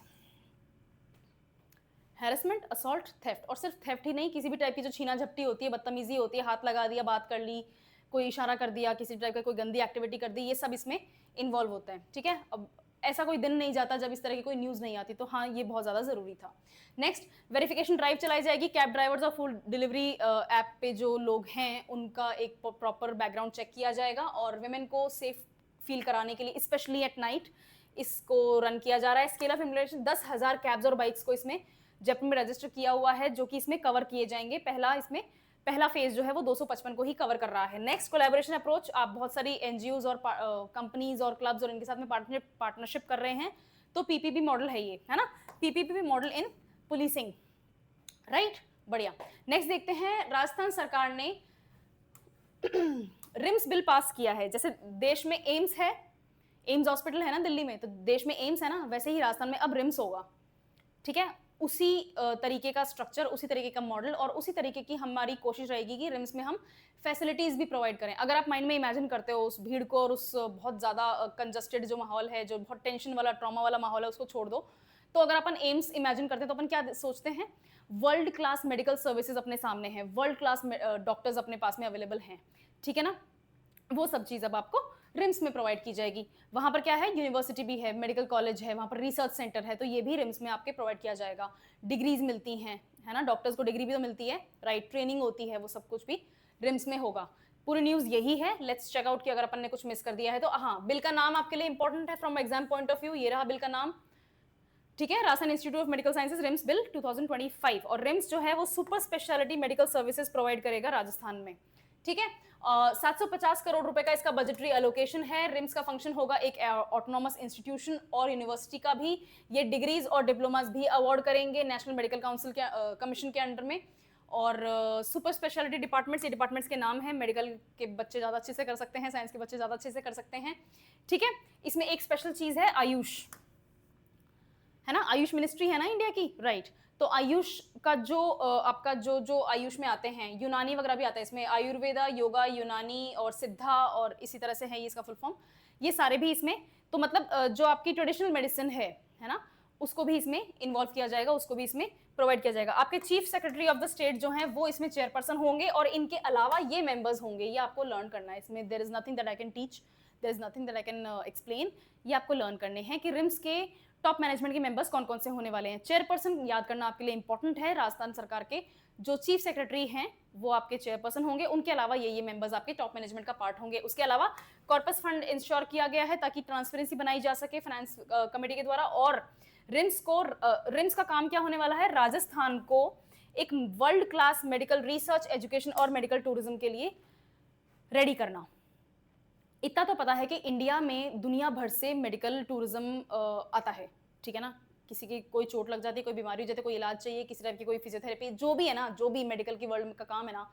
हैरेसमेंट, असॉल्ट, थेफ्ट। और सिर्फ थेफ्ट ही नहीं, किसी भी टाइप की जो छीना झपटी होती है, बदतमीजी होती है, हाथ लगा दिया, बात कर ली, कोई इशारा कर दिया, किसी टाइप का कोई गंदी एक्टिविटी कर दी, ये सब इसमें इन्वॉल्व होता है। ठीक है, अब ऐसा कोई दिन नहीं जाता जब इस तरह की कोई न्यूज़ नहीं आती, तो हाँ ये बहुत ज़्यादा ज़रूरी था। नेक्स्ट, वेरिफिकेशन ड्राइव चलाई जाएगी। कैब ड्राइवर्स और फूड डिलीवरी ऐप पे जो लोग हैं उनका एक प्रॉपर बैकग्राउंड चेक किया जाएगा और वुमेन को सेफ फील कराने के लिए स्पेशली एट नाइट इसको रन किया जा रहा है। स्केल ऑफ इम्प्लीमेंटेशन 10,000 कैब्स और बाइक्स को इसमें जयपुर में रजिस्टर किया हुआ है, जो कि इसमें कवर किए जाएंगे। पहला फेज जो है वो 255 को ही कवर कर रहा है। Next, collaboration approach. आप बहुत सारी एनजीओज और कंपनीज और क्लब्स और इनके साथ में पार्टनरशिप कर रहे हैं, तो पीपीपी मॉडल है ये, है ना, पीपीपी मॉडल इन पुलिसिंग, राइट, बढ़िया। नेक्स्ट देखते हैं, राजस्थान सरकार ने रिम्स बिल पास किया है। जैसे देश में एम्स है, एम्स हॉस्पिटल है ना दिल्ली में, तो देश में एम्स है ना, वैसे ही राजस्थान में अब रिम्स होगा। ठीक है, उसी तरीके का स्ट्रक्चर, उसी तरीके का मॉडल और उसी तरीके की हमारी कोशिश रहेगी कि रिम्स में हम फैसिलिटीज भी प्रोवाइड करें। अगर आप माइंड में इमेजिन करते हो उस भीड़ को और उस बहुत ज़्यादा कंजस्टेड जो माहौल है, जो बहुत टेंशन वाला, ट्रॉमा वाला माहौल है, उसको छोड़ दो। तो अगर अपन एम्स इमेजिन करते हैं तो अपन क्या सोचते हैं? वर्ल्ड क्लास मेडिकल सर्विसेज अपने सामने हैं, वर्ल्ड क्लास डॉक्टर्स अपने पास में अवेलेबल हैं। ठीक है ना, वो सब चीज़ अब आपको रिम्स में प्रोवाइड की जाएगी। वहाँ पर क्या है, यूनिवर्सिटी भी है, मेडिकल कॉलेज है, वहाँ पर रिसर्च सेंटर है, तो ये भी रिम्स में आपके प्रोवाइड किया जाएगा। डिग्रीज मिलती हैं, है ना, डॉक्टर्स को डिग्री भी तो मिलती है, राइट, ट्रेनिंग होती है, वो सब कुछ भी रिम्स में होगा। पूरी न्यूज़ यही है। लेट्स चेक आउट कि अगर अपन ने कुछ मिस कर दिया है तो। हाँ, बिल का नाम आपके लिए इंपॉर्टेंट है from exam point of view, ये रहा बिल का नाम। ठीक है, Rajasthan institute of medical sciences RIMS bill 2025। और रिम्स जो है वो super speciality medical services provide करेगा राजस्थान में। ठीक है, 750 करोड़ रुपए का इसका बजटरी एलोकेशन है। रिम्स का फंक्शन होगा एक ऑटोनॉमस इंस्टीट्यूशन और यूनिवर्सिटी का भी। ये डिग्रीज और डिप्लोमास भी अवार्ड करेंगे नेशनल मेडिकल काउंसिल के कमीशन के अंडर में। और सुपर स्पेशलिटी डिपार्टमेंट्स, ये डिपार्टमेंट्स के नाम है। मेडिकल के बच्चे ज़्यादा अच्छे से कर सकते हैं, साइंस के बच्चे ज़्यादा अच्छे से कर सकते हैं। ठीक है, इसमें एक स्पेशल चीज़ है आयुष, है ना, आयुष मिनिस्ट्री है ना इंडिया की, राइट। तो आयुष का जो आपका जो आयुष में आते हैं, यूनानी वगैरह भी आता है इसमें, आयुर्वेदा, योगा, यूनानी और सिद्धा और इसी तरह से है ये इसका फुल फॉर्म, ये सारे भी इसमें। तो मतलब जो आपकी ट्रेडिशनल मेडिसिन है ना, उसको भी इसमें इन्वॉल्व किया जाएगा, उसको भी इसमें प्रोवाइड किया जाएगा। आपके chief secretary of the state जो हैं वो इसमें चेयरपर्सन होंगे और इनके अलावा ये मेंबर्स होंगे। ये आपको लर्न करना है, इसमें there is nothing that I can teach, there is nothing that I can explain. ये आपको लर्न करने हैं कि रिम्स के टॉप मैनेजमेंट के मेंबर्स कौन कौन से होने वाले हैं। चेयरपर्सन याद करना आपके लिए इंपॉर्टेंट है। राजस्थान सरकार के जो चीफ सेक्रेटरी हैं वो आपके चेयरपर्सन होंगे, उनके अलावा ये मेंबर्स आपके टॉप मैनेजमेंट का पार्ट होंगे। उसके अलावा कॉर्पस फंड इंश्योर किया गया है ताकि ट्रांसपेरेंसी बनाई जा सके फाइनेंस कमेटी के द्वारा। और रिम्स का काम क्या होने वाला है, राजस्थान को एक world class medical research, education और मेडिकल टूरिज्म के लिए रेडी करना। इतना तो पता है कि इंडिया में दुनिया भर से मेडिकल टूरिज्म आता है, ठीक है ना। किसी की कोई चोट लग जाती है, कोई बीमारी हो जाती है, कोई इलाज चाहिए, किसी टाइप की कोई फिजियोथेरेपी, जो भी है ना, जो भी मेडिकल की वर्ल्ड का काम है ना,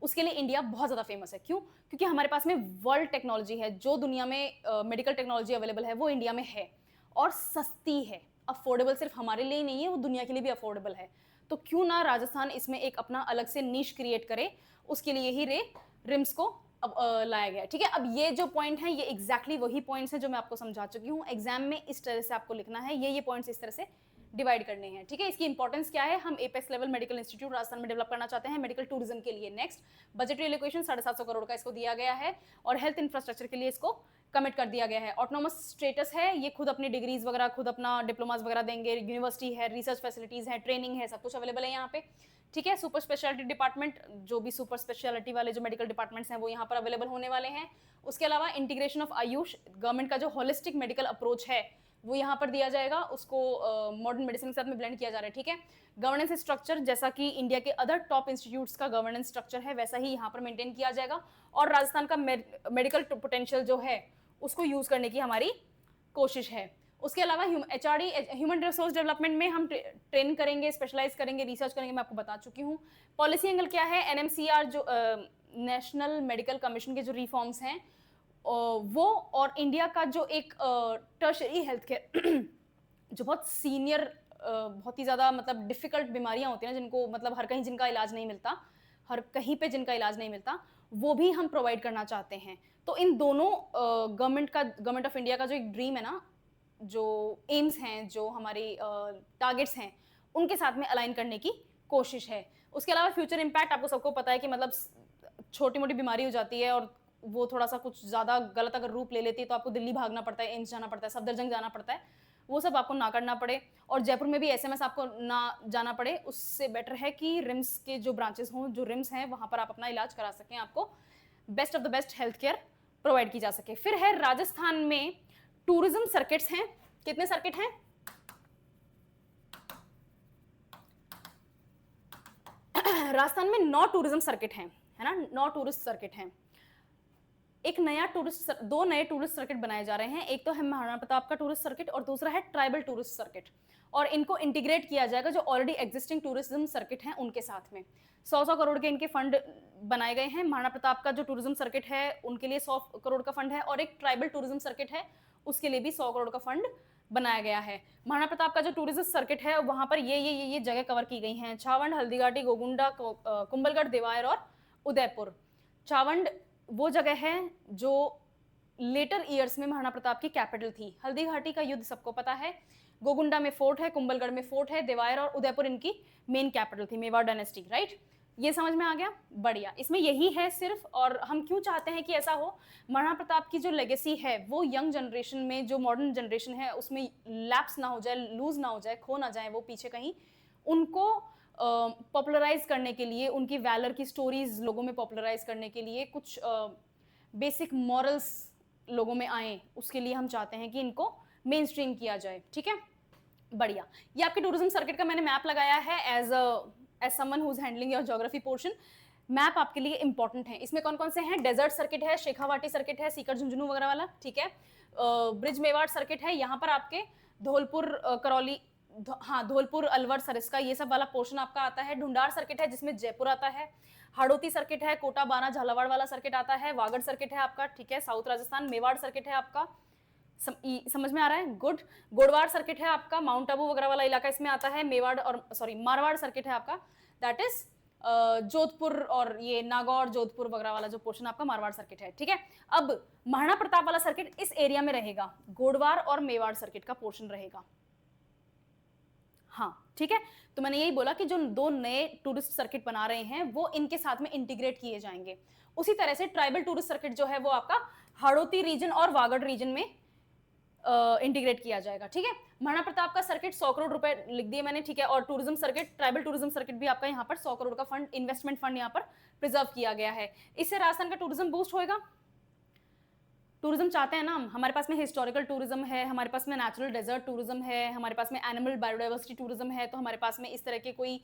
उसके लिए इंडिया बहुत ज़्यादा फेमस है। क्यों? क्योंकि हमारे पास में वर्ल्ड टेक्नोलॉजी है, जो दुनिया में मेडिकल टेक्नोलॉजी अवेलेबल है वो इंडिया में है और सस्ती है, अफोर्डेबल। सिर्फ हमारे लिए नहीं है, वो दुनिया के लिए भी अफोर्डेबल है। तो क्यों ना राजस्थान इसमें एक अपना अलग से नीश क्रिएट करे, उसके लिए ही रिम्स को अब लाया गया है। ठीक है, अब ये जो पॉइंट है ये एग्जैक्टली वही पॉइंट्स हैं जो मैं आपको समझा चुकी हूँ। एग्जाम में इस तरह से आपको लिखना है, ये पॉइंट्स इस तरह से डिवाइड करने हैं। ठीक है, इसकी इंपॉर्टेंस क्या है, हम apex level medical institute Rajasthan में डेवलप करना चाहते हैं मेडिकल टूरिज्म के लिए। नेक्स्ट, बजटरी एलोकेशन 750 करोड़ का इसको दिया गया है और हेल्थ इंफ्रास्ट्रक्चर के लिए इसको कमिट कर दिया गया है। ऑटोनॉमस स्टेटस है, ये खुद अपनी डिग्रीज वगैरह, खुद अपना डिप्लोमास वगैरह देंगे। यूनिवर्सिटी है, रिसर्च फैसिलिटीज है, ट्रेनिंग है, सब कुछ अवेलेबल है यहाँ पे। ठीक है, सुपर स्पेशलिटी डिपार्टमेंट, जो भी सुपर स्पेशलिटी वाले जो मेडिकल डिपार्टमेंट्स हैं वो यहाँ पर अवेलेबल होने वाले हैं। उसके अलावा इंटीग्रेशन ऑफ आयुष, गवर्नमेंट का जो होलिस्टिक मेडिकल अप्रोच है वो यहाँ पर दिया जाएगा, उसको मॉडर्न मेडिसिन के साथ में ब्लेंड किया जा रहा है। ठीक है, गवर्नेंस स्ट्रक्चर जैसा कि इंडिया के अदर टॉप इंस्टीट्यूट्स का गवर्नेंस स्ट्रक्चर है वैसा ही यहाँ पर मेंटेन किया जाएगा और राजस्थान का मेडिकल पोटेंशियल जो है उसको यूज करने की हमारी कोशिश है। उसके अलावा HRD ह्यूमन रिसोर्स डेवलपमेंट में हम ट्रेन करेंगे, स्पेशलाइज करेंगे, रिसर्च करेंगे, मैं आपको बता चुकी हूँ। पॉलिसी एंगल क्या है, NMCR जो नेशनल मेडिकल कमीशन के जो रिफॉर्म्स हैं वो, और इंडिया का जो एक टर्शरी हेल्थ केयर जो बहुत सीनियर बहुत ही ज़्यादा मतलब डिफ़िकल्ट बीमारियां होती हैं जिनको मतलब हर कहीं जिनका इलाज नहीं मिलता, हर कहीं पे जिनका इलाज नहीं मिलता, वो भी हम प्रोवाइड करना चाहते हैं। तो इन दोनों गवर्नमेंट ऑफ इंडिया का जो एक ड्रीम है ना, जो एम्स हैं, जो हमारी टारगेट्स हैं, उनके साथ में अलाइन करने की कोशिश है। उसके अलावा फ्यूचर इम्पैक्ट आपको सबको पता है कि मतलब छोटी मोटी बीमारी हो जाती है और वो थोड़ा सा कुछ ज़्यादा गलत अगर रूप ले लेती है तो आपको दिल्ली भागना पड़ता है, एम्स जाना पड़ता है, सफदरजंग जाना पड़ता है, वो सब आपको ना करना पड़े। और जयपुर में भी SMS आपको ना जाना पड़े, उससे बेटर है कि रिम्स के जो ब्रांचेस हों, जो रिम्स हैं, वहाँ पर आप अपना इलाज करा सकें, आपको best of the best health care provide की जा सके। फिर है राजस्थान में टूरिज्म सर्किट्स हैं। कितने सर्किट हैं? राजस्थान में 9 टूरिज्म सर्किट हैं, है ना, 9 टूरिस्ट सर्किट हैं। दो नए टूरिस्ट सर्किट बनाए जा रहे हैं। एक तो है महाराणा प्रताप का टूरिस्ट सर्किट और दूसरा है ट्राइबल टूरिस्ट सर्किट, और इनको इंटीग्रेट किया जाएगा जो ऑलरेडी एग्जिस्टिंग टूरिज्म सर्किट हैं उनके साथ में। 100 करोड़ के इनके फंड बनाए गए हैं। महाराणा प्रताप का जो टूरिज्म सर्किट है उनके लिए 100 करोड़ का फंड है, और एक ट्राइबल टूरिज्म सर्किट है उसके लिए भी 100 करोड़ का फंड बनाया गया है। महाराणा प्रताप का जो टूरिज्म सर्किट है वहां पर ये जगह कवर की गई हैं: छावंड, हल्दीघाटी, गोगुंडा, कुंभलगढ़, देवायर और उदयपुर। छावंड वो जगह है जो लेटर ईयर्स में महाराणा प्रताप की कैपिटल थी। हल्दीघाटी का युद्ध सबको पता है, गोगुंडा में फोर्ट है, कुंभलगढ़ में फोर्ट है, देवायर और उदयपुर इनकी मेन कैपिटल थी, मेवाड़ डायनेस्टी, राइट। ये समझ में आ गया? बढ़िया। इसमें यही है सिर्फ, और हम क्यों चाहते हैं कि ऐसा हो, महाराणा प्रताप की जो लेगेसी है वो यंग जनरेशन में, जो मॉडर्न जनरेशन है उसमें लैप्स ना हो जाए, लूज ना हो जाए, खो ना जाए वो पीछे कहीं। उनको पॉपुलराइज करने के लिए, उनकी वैलर की स्टोरीज लोगों में पॉपुलराइज करने के लिए, कुछ बेसिक मॉरल्स लोगों में आए, उसके लिए हम चाहते हैं कि इनको मेन स्ट्रीम किया जाए। ठीक है, बढ़िया। ये आपके टूरिज्म सर्किट का मैंने मैप लगाया है as someone who is handling your geography portion. Map आपके लिए इंपॉर्टेंट है। इसमें कौन कौन से हैं? डेजर्ट सर्किट है, शेखावाटी सर्किट है, सीकर झुंझुनू वगैरह वाला, ठीक है। ब्रिज मेवाड़ सर्किट है, यहाँ पर आपके धौलपुर करौली, हाँ धौलपुर, अलवर, सरिस्का, ये सब वाला पोर्शन आपका आता है। ढूंढार सर्किट है जिसमें जयपुर आता है। हाड़ौती सर्किट है, कोटा, बाना, झालावाड़ वाला सर्किट आता है। वागड़ सर्किट है आपका, ठीक है, साउथ राजस्थान। मेवाड़ सर्किट है आपका, समझ में आ रहा है? गुड। गोडवाड़ सर्किट है आपका, माउंट आबू वगैरह वाला इलाका इसमें आता है। मेवाड़ और मारवाड़ सर्किट है आपका, दैट इज जोधपुर और ये नागौर, जोधपुर वगैरह वाला जो पोर्शन आपका मारवाड़ सर्किट है, ठीक है। अब महाराणा प्रताप वाला सर्किट इस एरिया में रहेगा, गोडवाड़ और मेवाड़ सर्किट का पोर्शन रहेगा। हाँ ठीक है, तो मैंने यही बोला कि जो 2 नए टूरिस्ट सर्किट बना रहे हैं वो इनके साथ में इंटीग्रेट किए जाएंगे। उसी तरह से ट्राइबल टूरिस्ट सर्किट जो है वो आपका हाड़ौती रीजन और वागड़ रीजन में इंटीग्रेट किया जाएगा। ठीक है, महाराणा प्रताप का सर्किट 100 करोड़ रुपए लिख दिए मैंने, ठीक है। और tourism circuit, tribal tourism circuit भी आपका यहाँ पर 100 करोड़ का फंड, इन्वेस्टमेंट फंड यहाँ पर प्रिजर्व किया गया है। इससे राजस्थान का टूरिज्म बूस्ट होएगा। टूरिज्म चाहते हैं ना हम, हमारे पास में हिस्टोरिकल टूरिज्म है, हमारे पास में नेचुरल डेजर्ट टूरिज्म है, हमारे पास में एनिमल बायोडाइवर्सिटी टूरिज्म है, तो हमारे पास में इस तरह के कोई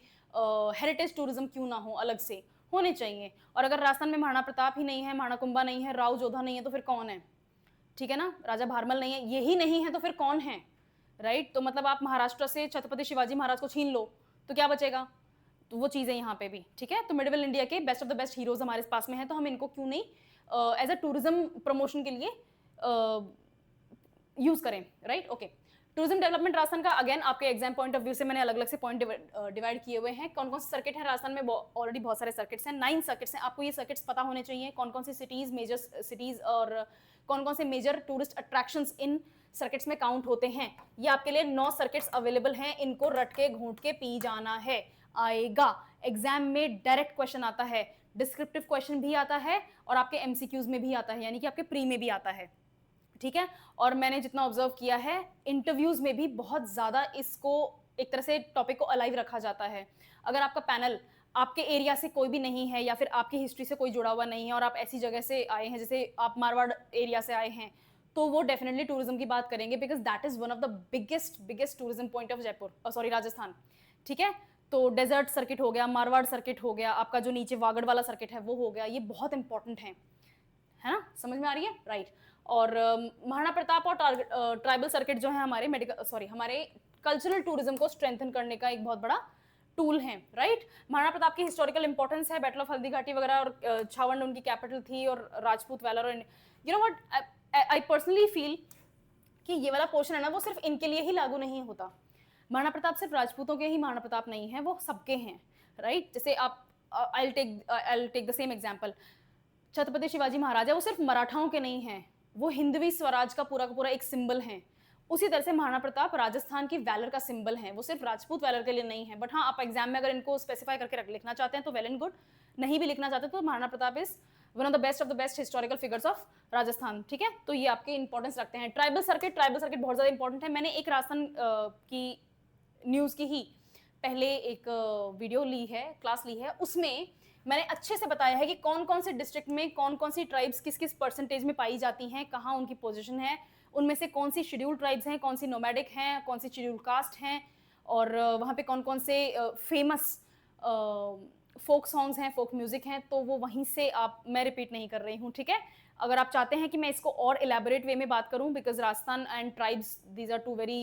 हेरिटेज टूरिज्म क्यों ना हो, अलग से होने चाहिए। और अगर राजस्थान में महाराणा प्रताप ही नहीं है, महाराणा कुंभा नहीं है, राव जोधा नहीं है, तो फिर कौन है? ठीक है ना, राजा भारमल नहीं है, यही नहीं है तो फिर कौन है, राइट। तो मतलब आप महाराष्ट्र से छत्रपति शिवाजी महाराज को छीन लो तो क्या बचेगा? तो वो चीज़ें यहाँ पे भी, ठीक है। तो मिडिवल इंडिया के best of the best heroes हमारे पास में है, तो हम इनको क्यों नहीं एज अ टूरिज्म प्रमोशन के लिए यूज करें, right. Okay, tourism development Rajasthan का, अगेन आपके एग्जाम पॉइंट ऑफ व्यू से मैंने अलग अलग से पॉइंट डिवाइड किए हुए हैं। कौन कौन से सर्किट है राजस्थान में? ऑलरेडी बहुत सारे सर्किट्स हैं, 9 सर्किट्स हैं। आपको ये सर्किट्स पता होने चाहिए, कौन कौन सी सिटीज, मेजर सिटीज और कौन कौन से मेजर टूरिस्ट अट्रैक्शंस इन सर्किट्स में काउंट होते हैं। ये आपके लिए 9 सर्किट्स अवेलेबल हैं, इनको रट के घूंट के पी जाना है। आएगा एग्जाम में, डायरेक्ट क्वेश्चन आता है, डिस्क्रिप्टिव क्वेश्चन भी आता है और आपके एमसीक्यूज में भी आता है, यानी कि आपके प्री में भी आता है, ठीक है। और मैंने जितना ऑब्जर्व किया है, इंटरव्यूज में भी बहुत ज्यादा इसको एक तरह से टॉपिक को अलाइव रखा जाता है। अगर आपका पैनल आपके एरिया से कोई भी नहीं है या फिर आपकी हिस्ट्री से कोई जुड़ा हुआ नहीं है और आप ऐसी जगह से आए हैं, जैसे आप मारवाड़ एरिया से आए हैं, तो वो डेफिनेटली टूरिज्म की बात करेंगे, because that is one of the biggest tourism point of Jaipur, Rajasthan, ठीक है। तो डेजर्ट सर्किट हो गया, मारवाड़ सर्किट हो गया, आपका जो नीचे वागड़ वाला सर्किट है वो हो गया, ये बहुत इंपॉर्टेंट है ना, समझ में आ रही है, राइट। और महाराणा प्रताप और ट्राइबल सर्किट जो है हमारे कल्चरल टूरिज्म को स्ट्रेंथन करने का एक बहुत बड़ा टूल है, राइट। महाराणा प्रताप की हिस्टोरिकल इंपॉर्टेंस है, बैटल ऑफ हल्दी घाटी वगैरह, और छावंड उनकी कैपिटल थी, और राजपूत वैलर, और you know what, I personally feel कि ये वाला पोर्शन है ना वो सिर्फ इनके लिए ही लागू नहीं होता। महाराणा प्रताप सिर्फ राजपूतों के ही महाराणा प्रताप नहीं है, वो सबके हैं, राइट। जैसे आप I take the same example, Chhatrapati Shivaji Maharaj है, वो सिर्फ मराठाओं के नहीं हैं, वो हिंदवी स्वराज का पूरा एक सिंबल है। उसी तरह से महाराणा प्रताप राजस्थान की वैलर का सिंबल है, वो सिर्फ राजपूत वैलर के लिए नहीं है। बट हाँ, आप एग्जाम में अगर इनको स्पेसिफाई करके लिखना चाहते हैं तो वेल एंड गुड, नहीं भी लिखना चाहते तो Maharana Pratap is one of the best historical figures of Rajasthan, ठीक है। तो ये आपके इंपॉर्टेंस रखते हैं। ट्राइबल सर्किट बहुत ज्यादा इंपॉर्टेंट है। मैंने एक राजस्थान की न्यूज की ही पहले एक वीडियो ली है, क्लास ली है, उसमें मैंने अच्छे से बताया है कि कौन कौन से डिस्ट्रिक्ट में कौन कौन सी ट्राइब्स किस किस परसेंटेज में पाई जाती हैं, कहाँ उनकी पोजीशन है, उनमें से कौन सी शेड्यूल ट्राइब्स हैं, कौन सी नोमैडिक हैं, कौन सी शेड्यूल कास्ट हैं, और वहाँ पे कौन कौन से फेमस फोक सॉन्ग्स हैं, फोक म्यूजिक हैं। तो वो वहीं से मैं रिपीट नहीं कर रही हूँ, ठीक है। अगर आप चाहते हैं कि मैं इसको और इलेबोरेट वे में बात करूं, because Rajasthan and tribes these are too very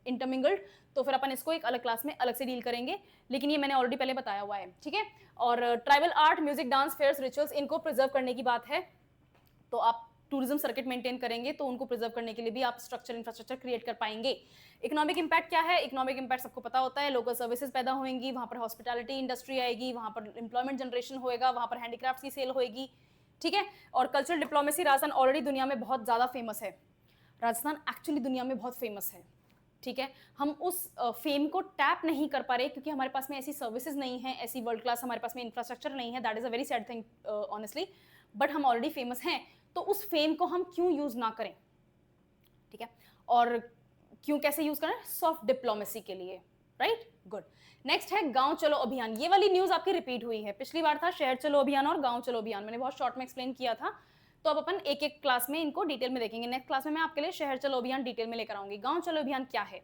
intermingled, तो फिर अपन इसको एक अलग क्लास में अलग से डील करेंगे, लेकिन ये मैंने ऑलरेडी पहले बताया हुआ है, ठीक है। और tribal art, music, dance, fairs, rituals, इनको प्रिजर्व करने की बात है। तो आप टूरिज्म सर्किट मेंटेन करेंगे तो उनको प्रिजर्व करने के लिए भी आप इंफ्रास्ट्रक्चर क्रिएट कर पाएंगे। इकोनॉमिक इंपैक्ट क्या है? इकोनॉमिक इंपैक्ट सबको पता होता है, लोकल सर्विसेज पैदा होंगी, वहाँ पर हॉस्पिटैलिटी इंडस्ट्री आएगी, वहाँ पर एम्प्लॉयमेंट जनरेशन होएगा, वहाँ पर हैंडीक्राफ्ट्स की सेल होएगी, ठीक है। और कल्चरल डिप्लोमेसी, राजस्थान ऑलरेडी दुनिया में बहुत ज़्यादा फेमस है, राजस्थान एक्चुअली दुनिया में बहुत फेमस है, ठीक है। हम उस फेम को टैप नहीं कर पा रहे क्योंकि हमारे पास में ऐसी सर्विसेज नहीं है, ऐसी वर्ल्ड क्लास हमारे पास में इंफ्रास्ट्रक्चर नहीं है। That is a very sad thing honestly, but हम ऑलरेडी फेमस हैं, तो उस फेम को हम क्यों यूज़ ना करें, ठीक है। और क्यों, कैसे यूज़ करें? सॉफ्ट डिप्लोमेसी के लिए, राइट, गुड। नेक्स्ट है गांव चलो अभियान। ये वाली न्यूज़ आपकी रिपीट हुई है, पिछली बार था शहर चलो अभियान और गांव चलो अभियान, मैंने बहुत शॉर्ट में एक्सप्लेन किया था। तो अब अपन एक एक क्लास में इनको डिटेल में देखेंगे। नेक्स्ट क्लास में मैं आपके लिए शहर चलो अभियान डिटेल में लेकर आऊंगी। गांव चलो अभियान क्या है?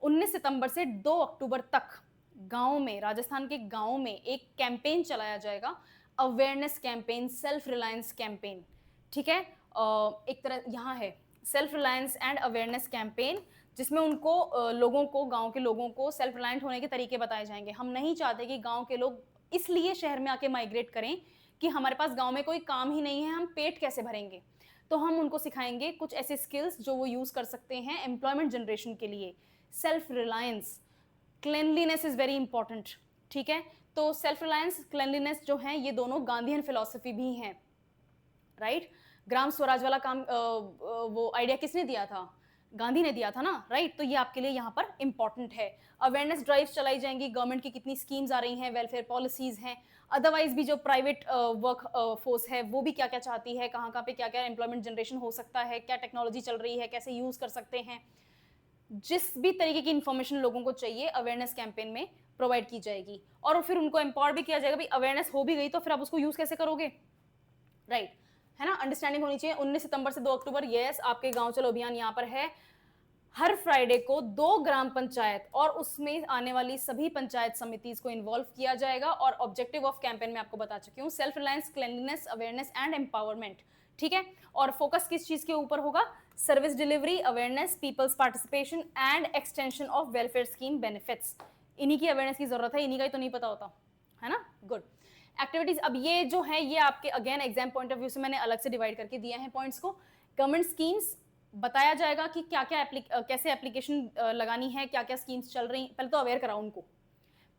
19 सितंबर से 2 अक्टूबर तक गांव में, राजस्थान के गांव में एक कैंपेन चलाया जाएगा, awareness campaign, self reliance campaign, ठीक है। एक तरह यहाँ है self reliance and awareness campaign, जिसमें उनको लोगों को, गांव के लोगों को सेल्फ रिलायंट होने के तरीके बताए जाएंगे। हम नहीं चाहते कि गांव के लोग इसलिए शहर में आके माइग्रेट करें कि हमारे पास गांव में कोई काम ही नहीं है, हम पेट कैसे भरेंगे। तो हम उनको सिखाएंगे कुछ ऐसे स्किल्स जो वो यूज़ कर सकते हैं एम्प्लॉयमेंट जनरेशन के लिए। Self reliance, cleanliness is very important, ठीक है। तो सेल्फ रिलायंस, क्लेनलीनेस जो है, ये दोनों गांधीयन फिलॉसफी भी हैं, राइट। ग्राम स्वराज वाला काम वो आइडिया किसने दिया था? गांधी ने दिया था ना, राइट। तो ये आपके लिए यहाँ पर इंपॉर्टेंट है। अवेयरनेस ड्राइव्स चलाई जाएंगी, गवर्नमेंट की कितनी स्कीम्स आ रही हैं, वेलफेयर पॉलिसीज हैं, अदरवाइज भी जो प्राइवेट वर्क फोर्स है वो भी क्या क्या चाहती है, कहाँ पे क्या क्या एम्प्लॉयमेंट जनरेशन हो सकता है, क्या टेक्नोलॉजी चल रही है, कैसे यूज़ कर सकते हैं, जिस भी तरीके की इंफॉर्मेशन लोगों को चाहिए अवेयरनेस कैंपेन में प्रोवाइड की जाएगी। और फिर उनको एम्पावर भी किया जाएगा। भाई अवेयरनेस हो भी गई तो फिर आप उसको यूज़ कैसे करोगे, राइट, है ना। अंडरस्टैंडिंग होनी चाहिए। 19 सितंबर से 2 अक्टूबर, यस, आपके गांव चलो अभियान यहाँ पर है। हर फ्राइडे को 2 ग्राम पंचायत और उसमें आने वाली सभी पंचायत समितिज को इन्वॉल्व किया जाएगा। और ऑब्जेक्टिव ऑफ कैंपेन में आपको बता चुकी हूँ, self reliance, cleanliness, awareness and empowerment, ठीक है। और फोकस किस चीज के ऊपर होगा? Service delivery, awareness, peoples participation and extension of welfare scheme benefits. इन्हीं की अवेयरनेस की जरूरत है, इन्हीं का ही तो नहीं पता होता है ना, गुड। एक्टिविटीज, अब ये जो है ये आपके again exam point of view से मैंने अलग से डिवाइड करके दिया है पॉइंट्स को। गवर्नमेंट स्कीम्स बताया जाएगा कि क्या क्या कैसे एप्लीकेशन लगानी है, क्या क्या स्कीम्स चल रही। पहले तो अवेयर कराओ उनको,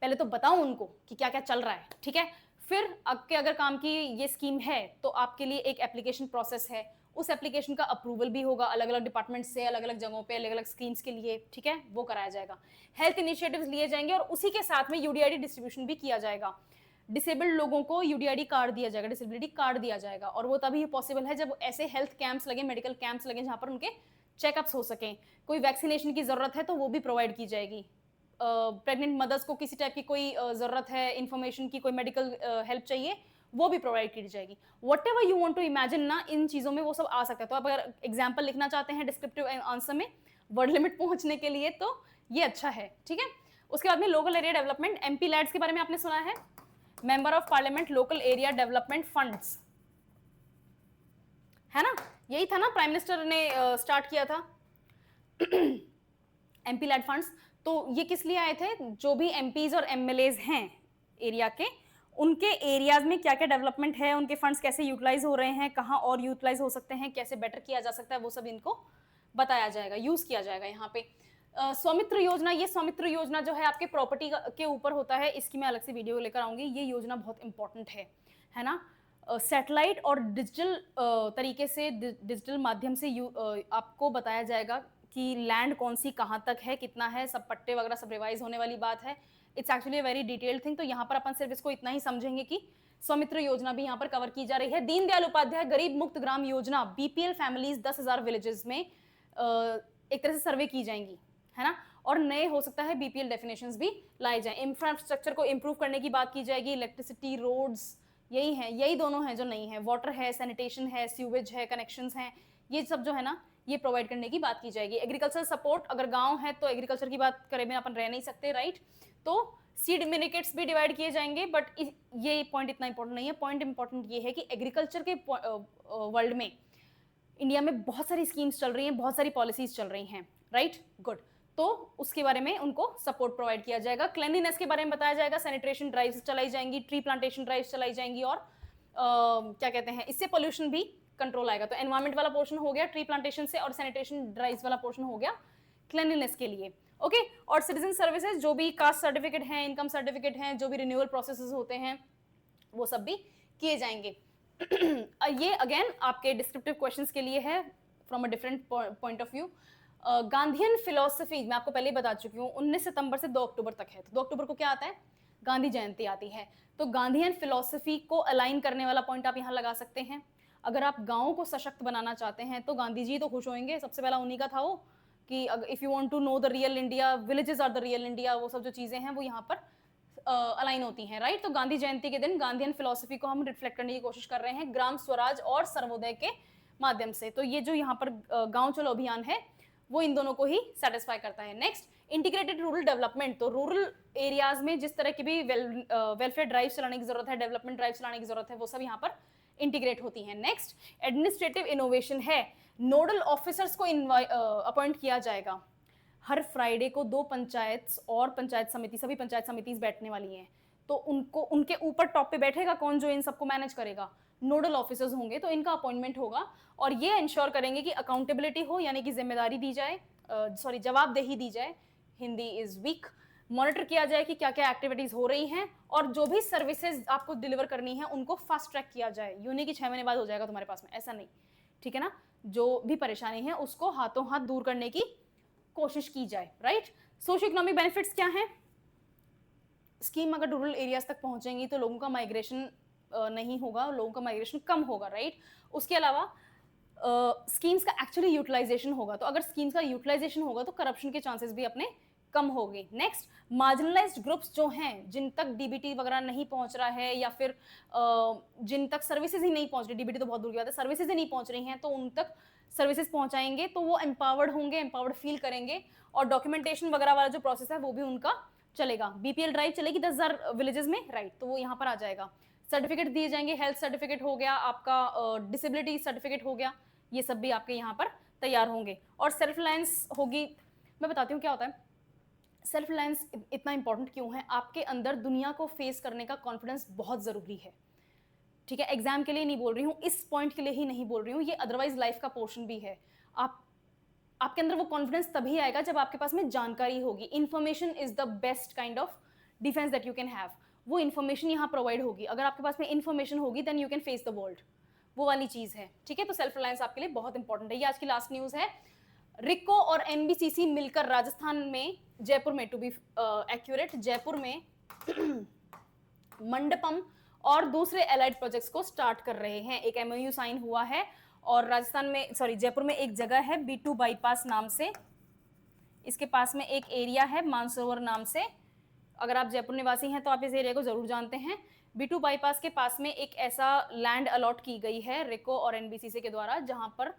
पहले तो बताओ उनको कि क्या क्या चल रहा है, ठीक है। फिर आपके अगर काम की ये स्कीम है तो आपके लिए एक एप्लीकेशन प्रोसेस है, उस एप्लीकेशन का अप्रूवल भी होगा अलग अलग डिपार्टमेंट से, अलग अलग जगहों पे, अलग अलग स्कीम्स के लिए, ठीक है, वो कराया जाएगा। हेल्थ इनिशिएटिव्स लिए जाएंगे और उसी के साथ में यूडीआईडी डिस्ट्रीब्यूशन भी किया जाएगा। डिसेबल्ड लोगों को यूडीआईडी कार्ड दिया जाएगा, डिसेबिलिटी कार्ड दिया जाएगा, और वो तभी पॉसिबल है जब ऐसे हेल्थ कैंप्स लगे, मेडिकल कैंप्स लगे जहां पर उनके चेकअप्स हो सकें। कोई वैक्सीनेशन की जरूरत है तो वो भी प्रोवाइड की जाएगी। प्रेग्नेंट मदर्स को किसी टाइप की कोई जरूरत है, इंफॉर्मेशन की, कोई मेडिकल हेल्प चाहिए, वो भी प्रोवाइड की जाएगी। Whatever you want to imagine ना, इन चीज़ों में वो सब आ सकता है। तो आप अगर एग्जाम्पल लिखना चाहते हैं डिस्क्रिप्टिव आंसर में वर्ड लिमिट पहुंचने के लिए तो ये अच्छा है, ठीक है। उसके बाद में local area development, MP lads के बारे में आपने सुना है, member of parliament local area development funds, है ना। यही था ना, प्राइम मिनिस्टर ने स्टार्ट किया था एमपी लेड फंड्स। तो ये किस लिए आए थे, जो भी एमपीज और एमएलएज हैं एरिया के, उनके एरियाज में क्या क्या डेवलपमेंट है, उनके फंड्स कैसे यूटिलाइज हो रहे हैं, कहाँ और यूटिलाइज हो सकते हैं, कैसे बेटर किया जा सकता है, वो सब इनको बताया जाएगा, यूज किया जाएगा यहाँ पे। स्वामित्व योजना, ये स्वामित्व योजना जो है आपके प्रॉपर्टी के ऊपर होता है, इसकी मैं अलग से वीडियो लेकर आऊंगी। ये योजना बहुत इंपॉर्टेंट है ना। सैटेलाइट और डिजिटल तरीके से, डिजिटल माध्यम से आपको बताया जाएगा कि लैंड कौन सी कहाँ तक है, कितना है, सब पट्टे वगैरह सब रिवाइज होने वाली बात है। It's actually a very detailed thing. तो यहाँ पर अपन सिर्फ इसको इतना ही समझेंगे कि स्वामित्व योजना भी यहाँ पर कवर की जा रही है। दीनदयाल उपाध्याय गरीब मुक्त Gram Yojana, BPL families 10,000 villages में एक तरह से सर्वे की जाएंगी, है ना। और नए हो सकता है बीपीएल डेफिनेशंस भी लाए जाए। इंफ्रास्ट्रक्चर को इंप्रूव करने की बात की जाएगी, इलेक्ट्रिसिटी, रोड्स, यही है, यही दोनों हैं जो नहीं है। वाटर है, सैनिटेशन है, सीवेज है, कनेक्शंस हैं, ये सब जो है ना, ये प्रोवाइड करने की बात की जाएगी। एग्रीकल्चर सपोर्ट, अगर गांव है तो एग्रीकल्चर की बात करें बिना अपन रह नहीं सकते, राइट। तो सीड मिनिकेट्स भी डिवाइड किए जाएंगे, बट ये पॉइंट इतना इंपॉर्टेंट नहीं है। पॉइंट इंपॉर्टेंट ये है कि एग्रीकल्चर के वर्ल्ड में, इंडिया में बहुत सारी स्कीम्स चल रही हैं, बहुत सारी पॉलिसीज चल रही हैं, राइट, गुड। तो उसके बारे में उनको सपोर्ट प्रोवाइड किया जाएगा। क्लेanलीनेस के बारे में बताया जाएगा, सैनिटेशन ड्राइव्स चलाई जाएंगी, ट्री प्लांटेशन ड्राइव्स चलाई जाएंगी, और क्या कहते हैं, इससे पोल्यूशन भी कंट्रोल आएगा। तो एनवायरमेंट वाला पोर्शन हो गया ट्री प्लांटेशन से, और सैनिटेशन ड्राइव्स वाला पोर्शन हो गया क्लेanलीनेस के लिए, ओके। और सिटीजन सर्विसेज, जो भी कास्ट सर्टिफिकेट हैं, इनकम सर्टिफिकेट हैं, जो भी रिन्यूअल प्रोसेसेस होते हैं, वो सब भी किए जाएंगे। ये अगेन आपके डिस्क्रिप्टिव क्वेश्चंस के लिए है, from a different point of view. Gandhian philosophy मैं आपको पहले ही बता चुकी हूँ, 19 सितंबर से 2 अक्टूबर तक है। तो 2 अक्टूबर को क्या आता है, गांधी जयंती आती है। तो गांधीयन फिलोसफी को अलाइन करने वाला पॉइंट आप यहाँ लगा सकते हैं। अगर आप गाँव को सशक्त बनाना चाहते हैं तो गांधी जी तो खुश होंगे, सबसे पहला उन्हीं का था वो, कि if you want to know the real India, villages are the real India, वो सब जो चीज़ें हैं वो यहाँ पर अलाइन होती हैं, राइट। तो गांधी जयंती के दिन गांधीयन फिलोसफी को हम रिफ्लेक्ट करने की कोशिश कर रहे हैं ग्राम स्वराज और सर्वोदय के माध्यम से। तो ये जो यहाँ पर गांव चलो अभियान है, वो इन दोनों को ही सेटिस्फाई करता है। Next, integrated rural development. तो रूरल एरियाज में जिस तरह की भी वेलफेयर ड्राइव चलाने की जरूरत है, डेवलपमेंट ड्राइव चलाने की जरूरत है, वो सब यहाँ पर इंटीग्रेट होती हैं। नेक्स्ट, एडमिनिस्ट्रेटिव इनोवेशन है, नोडल ऑफिसर्स को अपॉइंट किया जाएगा। हर फ्राइडे को 2 पंचायत और पंचायत समिति, सभी पंचायत समितिज बैठने वाली हैं, तो उनको, उनके ऊपर टॉप पे बैठेगा कौन, जो इन सबको मैनेज करेगा, नोडल ऑफिसर्स होंगे, तो इनका अपॉइंटमेंट होगा। और ये इंश्योर करेंगे कि अकाउंटेबिलिटी हो, यानी कि जिम्मेदारी दी जाए, सॉरी जवाबदेही दी जाए, हिंदी इज वीक। मॉनिटर किया जाए कि क्या क्या एक्टिविटीज हो रही हैं, और जो भी सर्विसेज आपको डिलीवर करनी है उनको फास्ट ट्रैक किया जाए। यूं नहीं कि 6 महीने बाद हो जाएगा तुम्हारे पास में, ऐसा नहीं, ठीक है ना। जो भी परेशानी है उसको हाथों हाथ दूर करने की कोशिश की जाए, राइट। सोशियो इकोनॉमिक बेनिफिट्स क्या हैं, स्कीम अगर रूरल एरियाज तक पहुंचेंगी तो लोगों का माइग्रेशन नहीं होगा, लोगों का माइग्रेशन कम होगा, राइट। उसके अलावा स्कीम्स का एक्चुअली यूटिलाइजेशन होगा। तो अगर स्कीम्स का यूटिलाइजेशन होगा तो करप्शन के चांसेस भी अपने कम होंगे। नेक्स्ट, मार्जिनलाइज्ड ग्रुप्स जो हैं, जिन तक डीबीटी वगैरह नहीं पहुंच रहा है, या फिर जिन तक सर्विसेज ही नहीं पहुंच रही, डीबीटी तो बहुत दूर की बात है, सर्विसेज ही नहीं पहुंच रही हैं, तो उन तक सर्विसेज पहुंचाएंगे तो वो एम्पावर्ड होंगे, एम्पावर्ड फील करेंगे, और डॉक्यूमेंटेशन वगैरह वाला जो प्रोसेस है वो भी उनका चलेगा। बीपीएल ड्राइव चलेगी 10,000 विलेजेस में, राइट, तो वो यहाँ पर आ जाएगा। सर्टिफिकेट दिए जाएंगे, हेल्थ सर्टिफिकेट हो गया आपका, डिसेबिलिटी सर्टिफिकेट हो गया, ये सब भी आपके यहाँ पर तैयार होंगे। और सेल्फ रिलायंस होगी। मैं बताती हूँ क्या होता है सेल्फ रिलायंस, इतना इंपॉर्टेंट क्यों है। आपके अंदर दुनिया को फेस करने का कॉन्फिडेंस बहुत ज़रूरी है, ठीक है। एग्जाम के लिए नहीं बोल रही हूँ, इस पॉइंट के लिए ही नहीं बोल रही हूँ, ये अदरवाइज लाइफ का पोर्शन भी है। आपके अंदर वो कॉन्फिडेंस तभी आएगा जब आपके पास में जानकारी होगी। Information is the best kind of defence that you can have. वो इन्फॉर्मेशन यहाँ प्रोवाइड होगी। अगर आपके पास में इन्फॉर्मेशन होगी then you can face the world, वो वाली चीज है, ठीक है। तो सेल्फ रिलायंस आपके लिए बहुत इंपॉर्टेंट है। ये आज की लास्ट न्यूज है। रिको और एनबीसीसी मिलकर राजस्थान में, जयपुर में टू बी एक्यूरेट, जयपुर में मंडपम और दूसरे एलाइड प्रोजेक्ट्स को स्टार्ट कर रहे हैं। एक एमओयू साइन हुआ है, और राजस्थान में, सॉरी जयपुर में एक जगह है B2 बाईपास नाम से, इसके पास में एक एरिया है मानसरोवर नाम से। अगर आप जयपुर निवासी हैं तो आप इस एरिया को जरूर जानते हैं। B2 बाईपास के पास में एक ऐसा लैंड अलॉट की गई है रिको और एनबीसीसी के द्वारा, जहां पर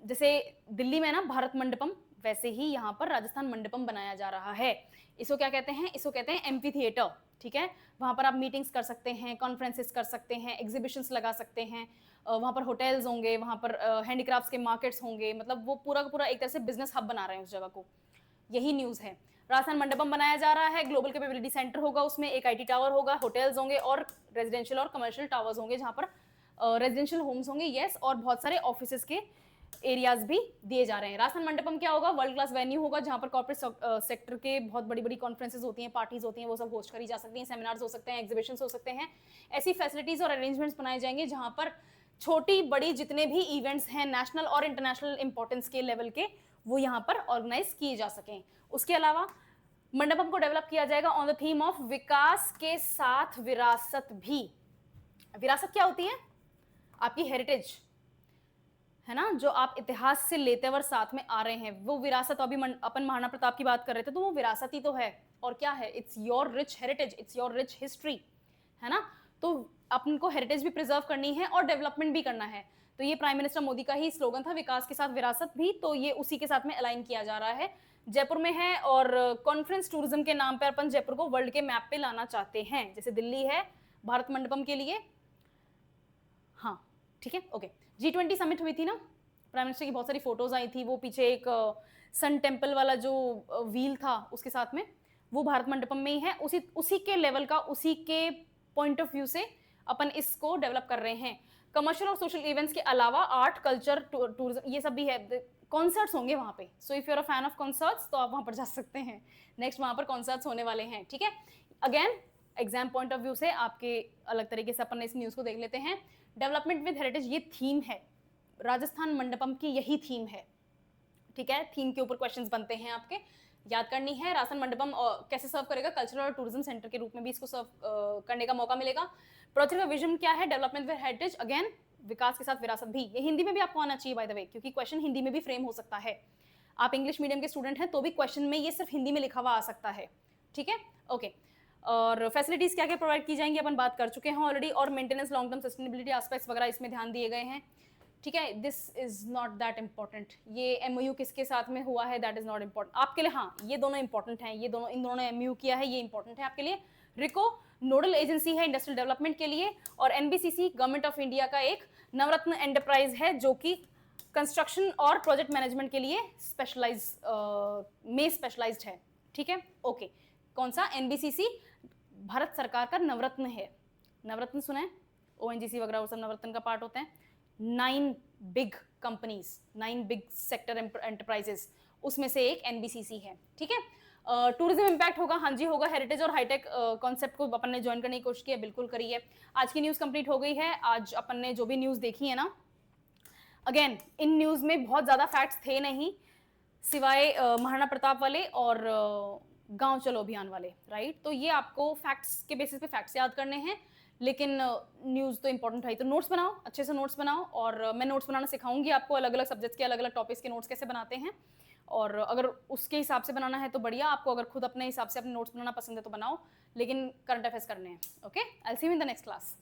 जैसे दिल्ली में ना भारत मंडपम, वैसे ही यहाँ पर राजस्थान मंडपम बनाया जा रहा है। इसको क्या कहते हैं, इसको कहते हैं एम्फी थिएटर, ठीक है। वहाँ पर आप मीटिंग्स कर सकते हैं, कॉन्फ्रेंसेस कर सकते हैं, एग्जीबिशंस लगा सकते हैं, वहाँ पर होटल्स होंगे, वहाँ पर हैंडीक्राफ्ट्स के मार्केट्स होंगे, मतलब वो पूरा का पूरा एक तरह से बिजनेस हब बना रहे हैं उस जगह को। यही न्यूज़ है। राजस्थान मंडपम बनाया जा रहा है, ग्लोबल कैपेबिलिटी सेंटर होगा, उसमें एक आईटी टावर होगा, होटल्स होंगे और रेजिडेंशियल और कमर्शियल टावर्स होंगे जहाँ पर रेजिडेंशियल होम्स होंगे, यस, और बहुत सारे ऑफिसेज के एरियाज भी दिए जा रहे हैं। राजस्थान मंडपम क्या होगा? वर्ल्ड क्लास वेन्यू होगा जहाँ पर कॉर्पोरेट सेक्टर के बहुत बड़ी बड़ी कॉन्फ्रेंसेज होती हैं, पार्टीज होती हैं, वो सब होस्ट करी जा सकती हैं, सेमिनार्स हो सकते हैं, एग्जीबिशंस हो सकते हैं। ऐसी फैसिलिटीज और अरेंजमेंट्स बनाए जाएंगे जहाँ पर छोटी बड़ी जितने भी इवेंट्स हैं नेशनल और इंटरनेशनल इंपॉर्टेंस के लेवल के, वो यहाँ पर ऑर्गेनाइज किए जा सकें। उसके अलावा मंडपम को डेवलप किया जाएगा ऑन द थीम ऑफ विकास के साथ विरासत भी। विरासत क्या होती है? आपकी हेरिटेज है ना, जो आप इतिहास से लेते हुए साथ में आ रहे हैं, वो विरासत। अभी अपन महाराणा प्रताप की बात कर रहे थे, तो वो विरासत ही तो है। और क्या है? It's your rich heritage, it's your rich history, है ना। तो अपन को हेरिटेज भी प्रिजर्व करनी है और डेवलपमेंट भी करना है। तो ये प्राइम मिनिस्टर मोदी का ही स्लोगन था, विकास के साथ विरासत भी, तो ये उसी के साथ में अलाइन किया जा रहा है। जयपुर में है और कॉन्फ्रेंस टूरिज्म के नाम पर अपन जयपुर को वर्ल्ड के मैप पे लाना चाहते हैं, जैसे दिल्ली है भारत मंडपम के लिए। हाँ ठीक है, ओके। G20 समिट हुई थी ना, प्राइम मिनिस्टर की बहुत सारी फोटोज आई थी, वो पीछे एक सन टेम्पल वाला जो व्हील था उसके साथ में, वो भारत मंडपम में ही है। उसी के लेवल का, उसी के पॉइंट ऑफ व्यू से अपन इसको डेवलप कर रहे हैं। कमर्शियल और सोशल इवेंट्स के अलावा आर्ट, कल्चर, टूरिज्म, ये सब भी है। कॉन्सर्ट्स होंगे वहाँ पे, so if you are a fan of concerts तो आप वहाँ पर जा सकते हैं। नेक्स्ट वहाँ पर कॉन्सर्ट्स होने वाले हैं, ठीक है। Again exam point of view से आपके अलग तरीके से अपन इस न्यूज़ को देख लेते हैं। डेवलपमेंट विद हेरिटेज, ये थीम है, राजस्थान मंडपम की यही थीम है, ठीक है। थीम के ऊपर क्वेश्चंस बनते हैं, आपके याद करनी है। राजस्थान मंडपम कैसे सर्व करेगा? कल्चरल और टूरिज्म सेंटर के रूप में भी इसको सर्व करने का मौका मिलेगा। प्रोजेक्ट का विजन क्या है? डेवलपमेंट विद हेरिटेज, अगेन विकास के साथ विरासत भी। ये हिंदी में भी आपको आना चाहिए बाय द वे, क्योंकि क्वेश्चन हिंदी में भी फ्रेम हो सकता है। आप इंग्लिश मीडियम के स्टूडेंट हैं तो भी क्वेश्चन में ये सिर्फ हिंदी में लिखा हुआ आ सकता है, ठीक है, ओके। और फैसिलिटीज क्या क्या प्रोवाइड की जाएंगी अपन बात कर चुके हैं ऑलरेडी, और maintenance, long term sustainability aspects वगैरह इसमें ध्यान दिए गए हैं, ठीक है। This is not that important. ये एमओयू किसके साथ में हुआ है, दैट इज नॉट इंपॉर्टेंट आपके लिए। हाँ, ये दोनों इंपॉर्टेंट हैं, ये दोनों, इन दोनों ने एमओयू किया है, ये इंपॉर्टेंट है आपके लिए। रिको नोडल एजेंसी है इंडस्ट्रियल डेवलपमेंट के लिए, और एनबीसीसी गवर्नमेंट ऑफ इंडिया का एक नवरत्न एंटरप्राइज है जो कि कंस्ट्रक्शन और प्रोजेक्ट मैनेजमेंट के लिए स्पेशलाइज्ड है, ठीक है, ओके। कौन सा? एनबीसीसी भारत सरकार का नवरत्न है। नवरत्न सुना है? ओएनजीसी वगैरह वो सब नवरत्न का पार्ट होते हैं। 9 big companies, 9 big sector enterprises, उसमें से एक एनबीसीसी है, ठीक है। टूरिज्म इंपैक्ट होगा, हाँ जी होगा। हेरिटेज और हाईटेक कॉन्सेप्ट को अपन ने ज्वाइन करने की कोशिश की है, बिल्कुल करी है। आज की न्यूज़ कंप्लीट हो गई है। आज अपन ने जो भी न्यूज़ देखी है ना, अगेन इन न्यूज़ में बहुत ज़्यादा फैक्ट्स थे नहीं, सिवाय महाराणा प्रताप वाले और गांव चलो अभियान वाले, राइट। तो ये आपको फैक्ट्स के बेसिस पे फैक्ट्स याद करने हैं, लेकिन न्यूज़ तो इंपॉर्टेंट है। तो नोट्स बनाओ, अच्छे से नोट्स बनाओ, और मैं नोट्स बनाना सिखाऊंगी आपको, अलग अलग सब्जेक्ट्स के अलग अलग टॉपिक्स के नोट्स कैसे बनाते हैं। और अगर उसके हिसाब से बनाना है तो बढ़िया, आपको अगर खुद अपने हिसाब से अपने नोट्स बनाना पसंद है तो बनाओ, लेकिन करंट अफेयर्स करने हैं, okay. I will see you in the next class.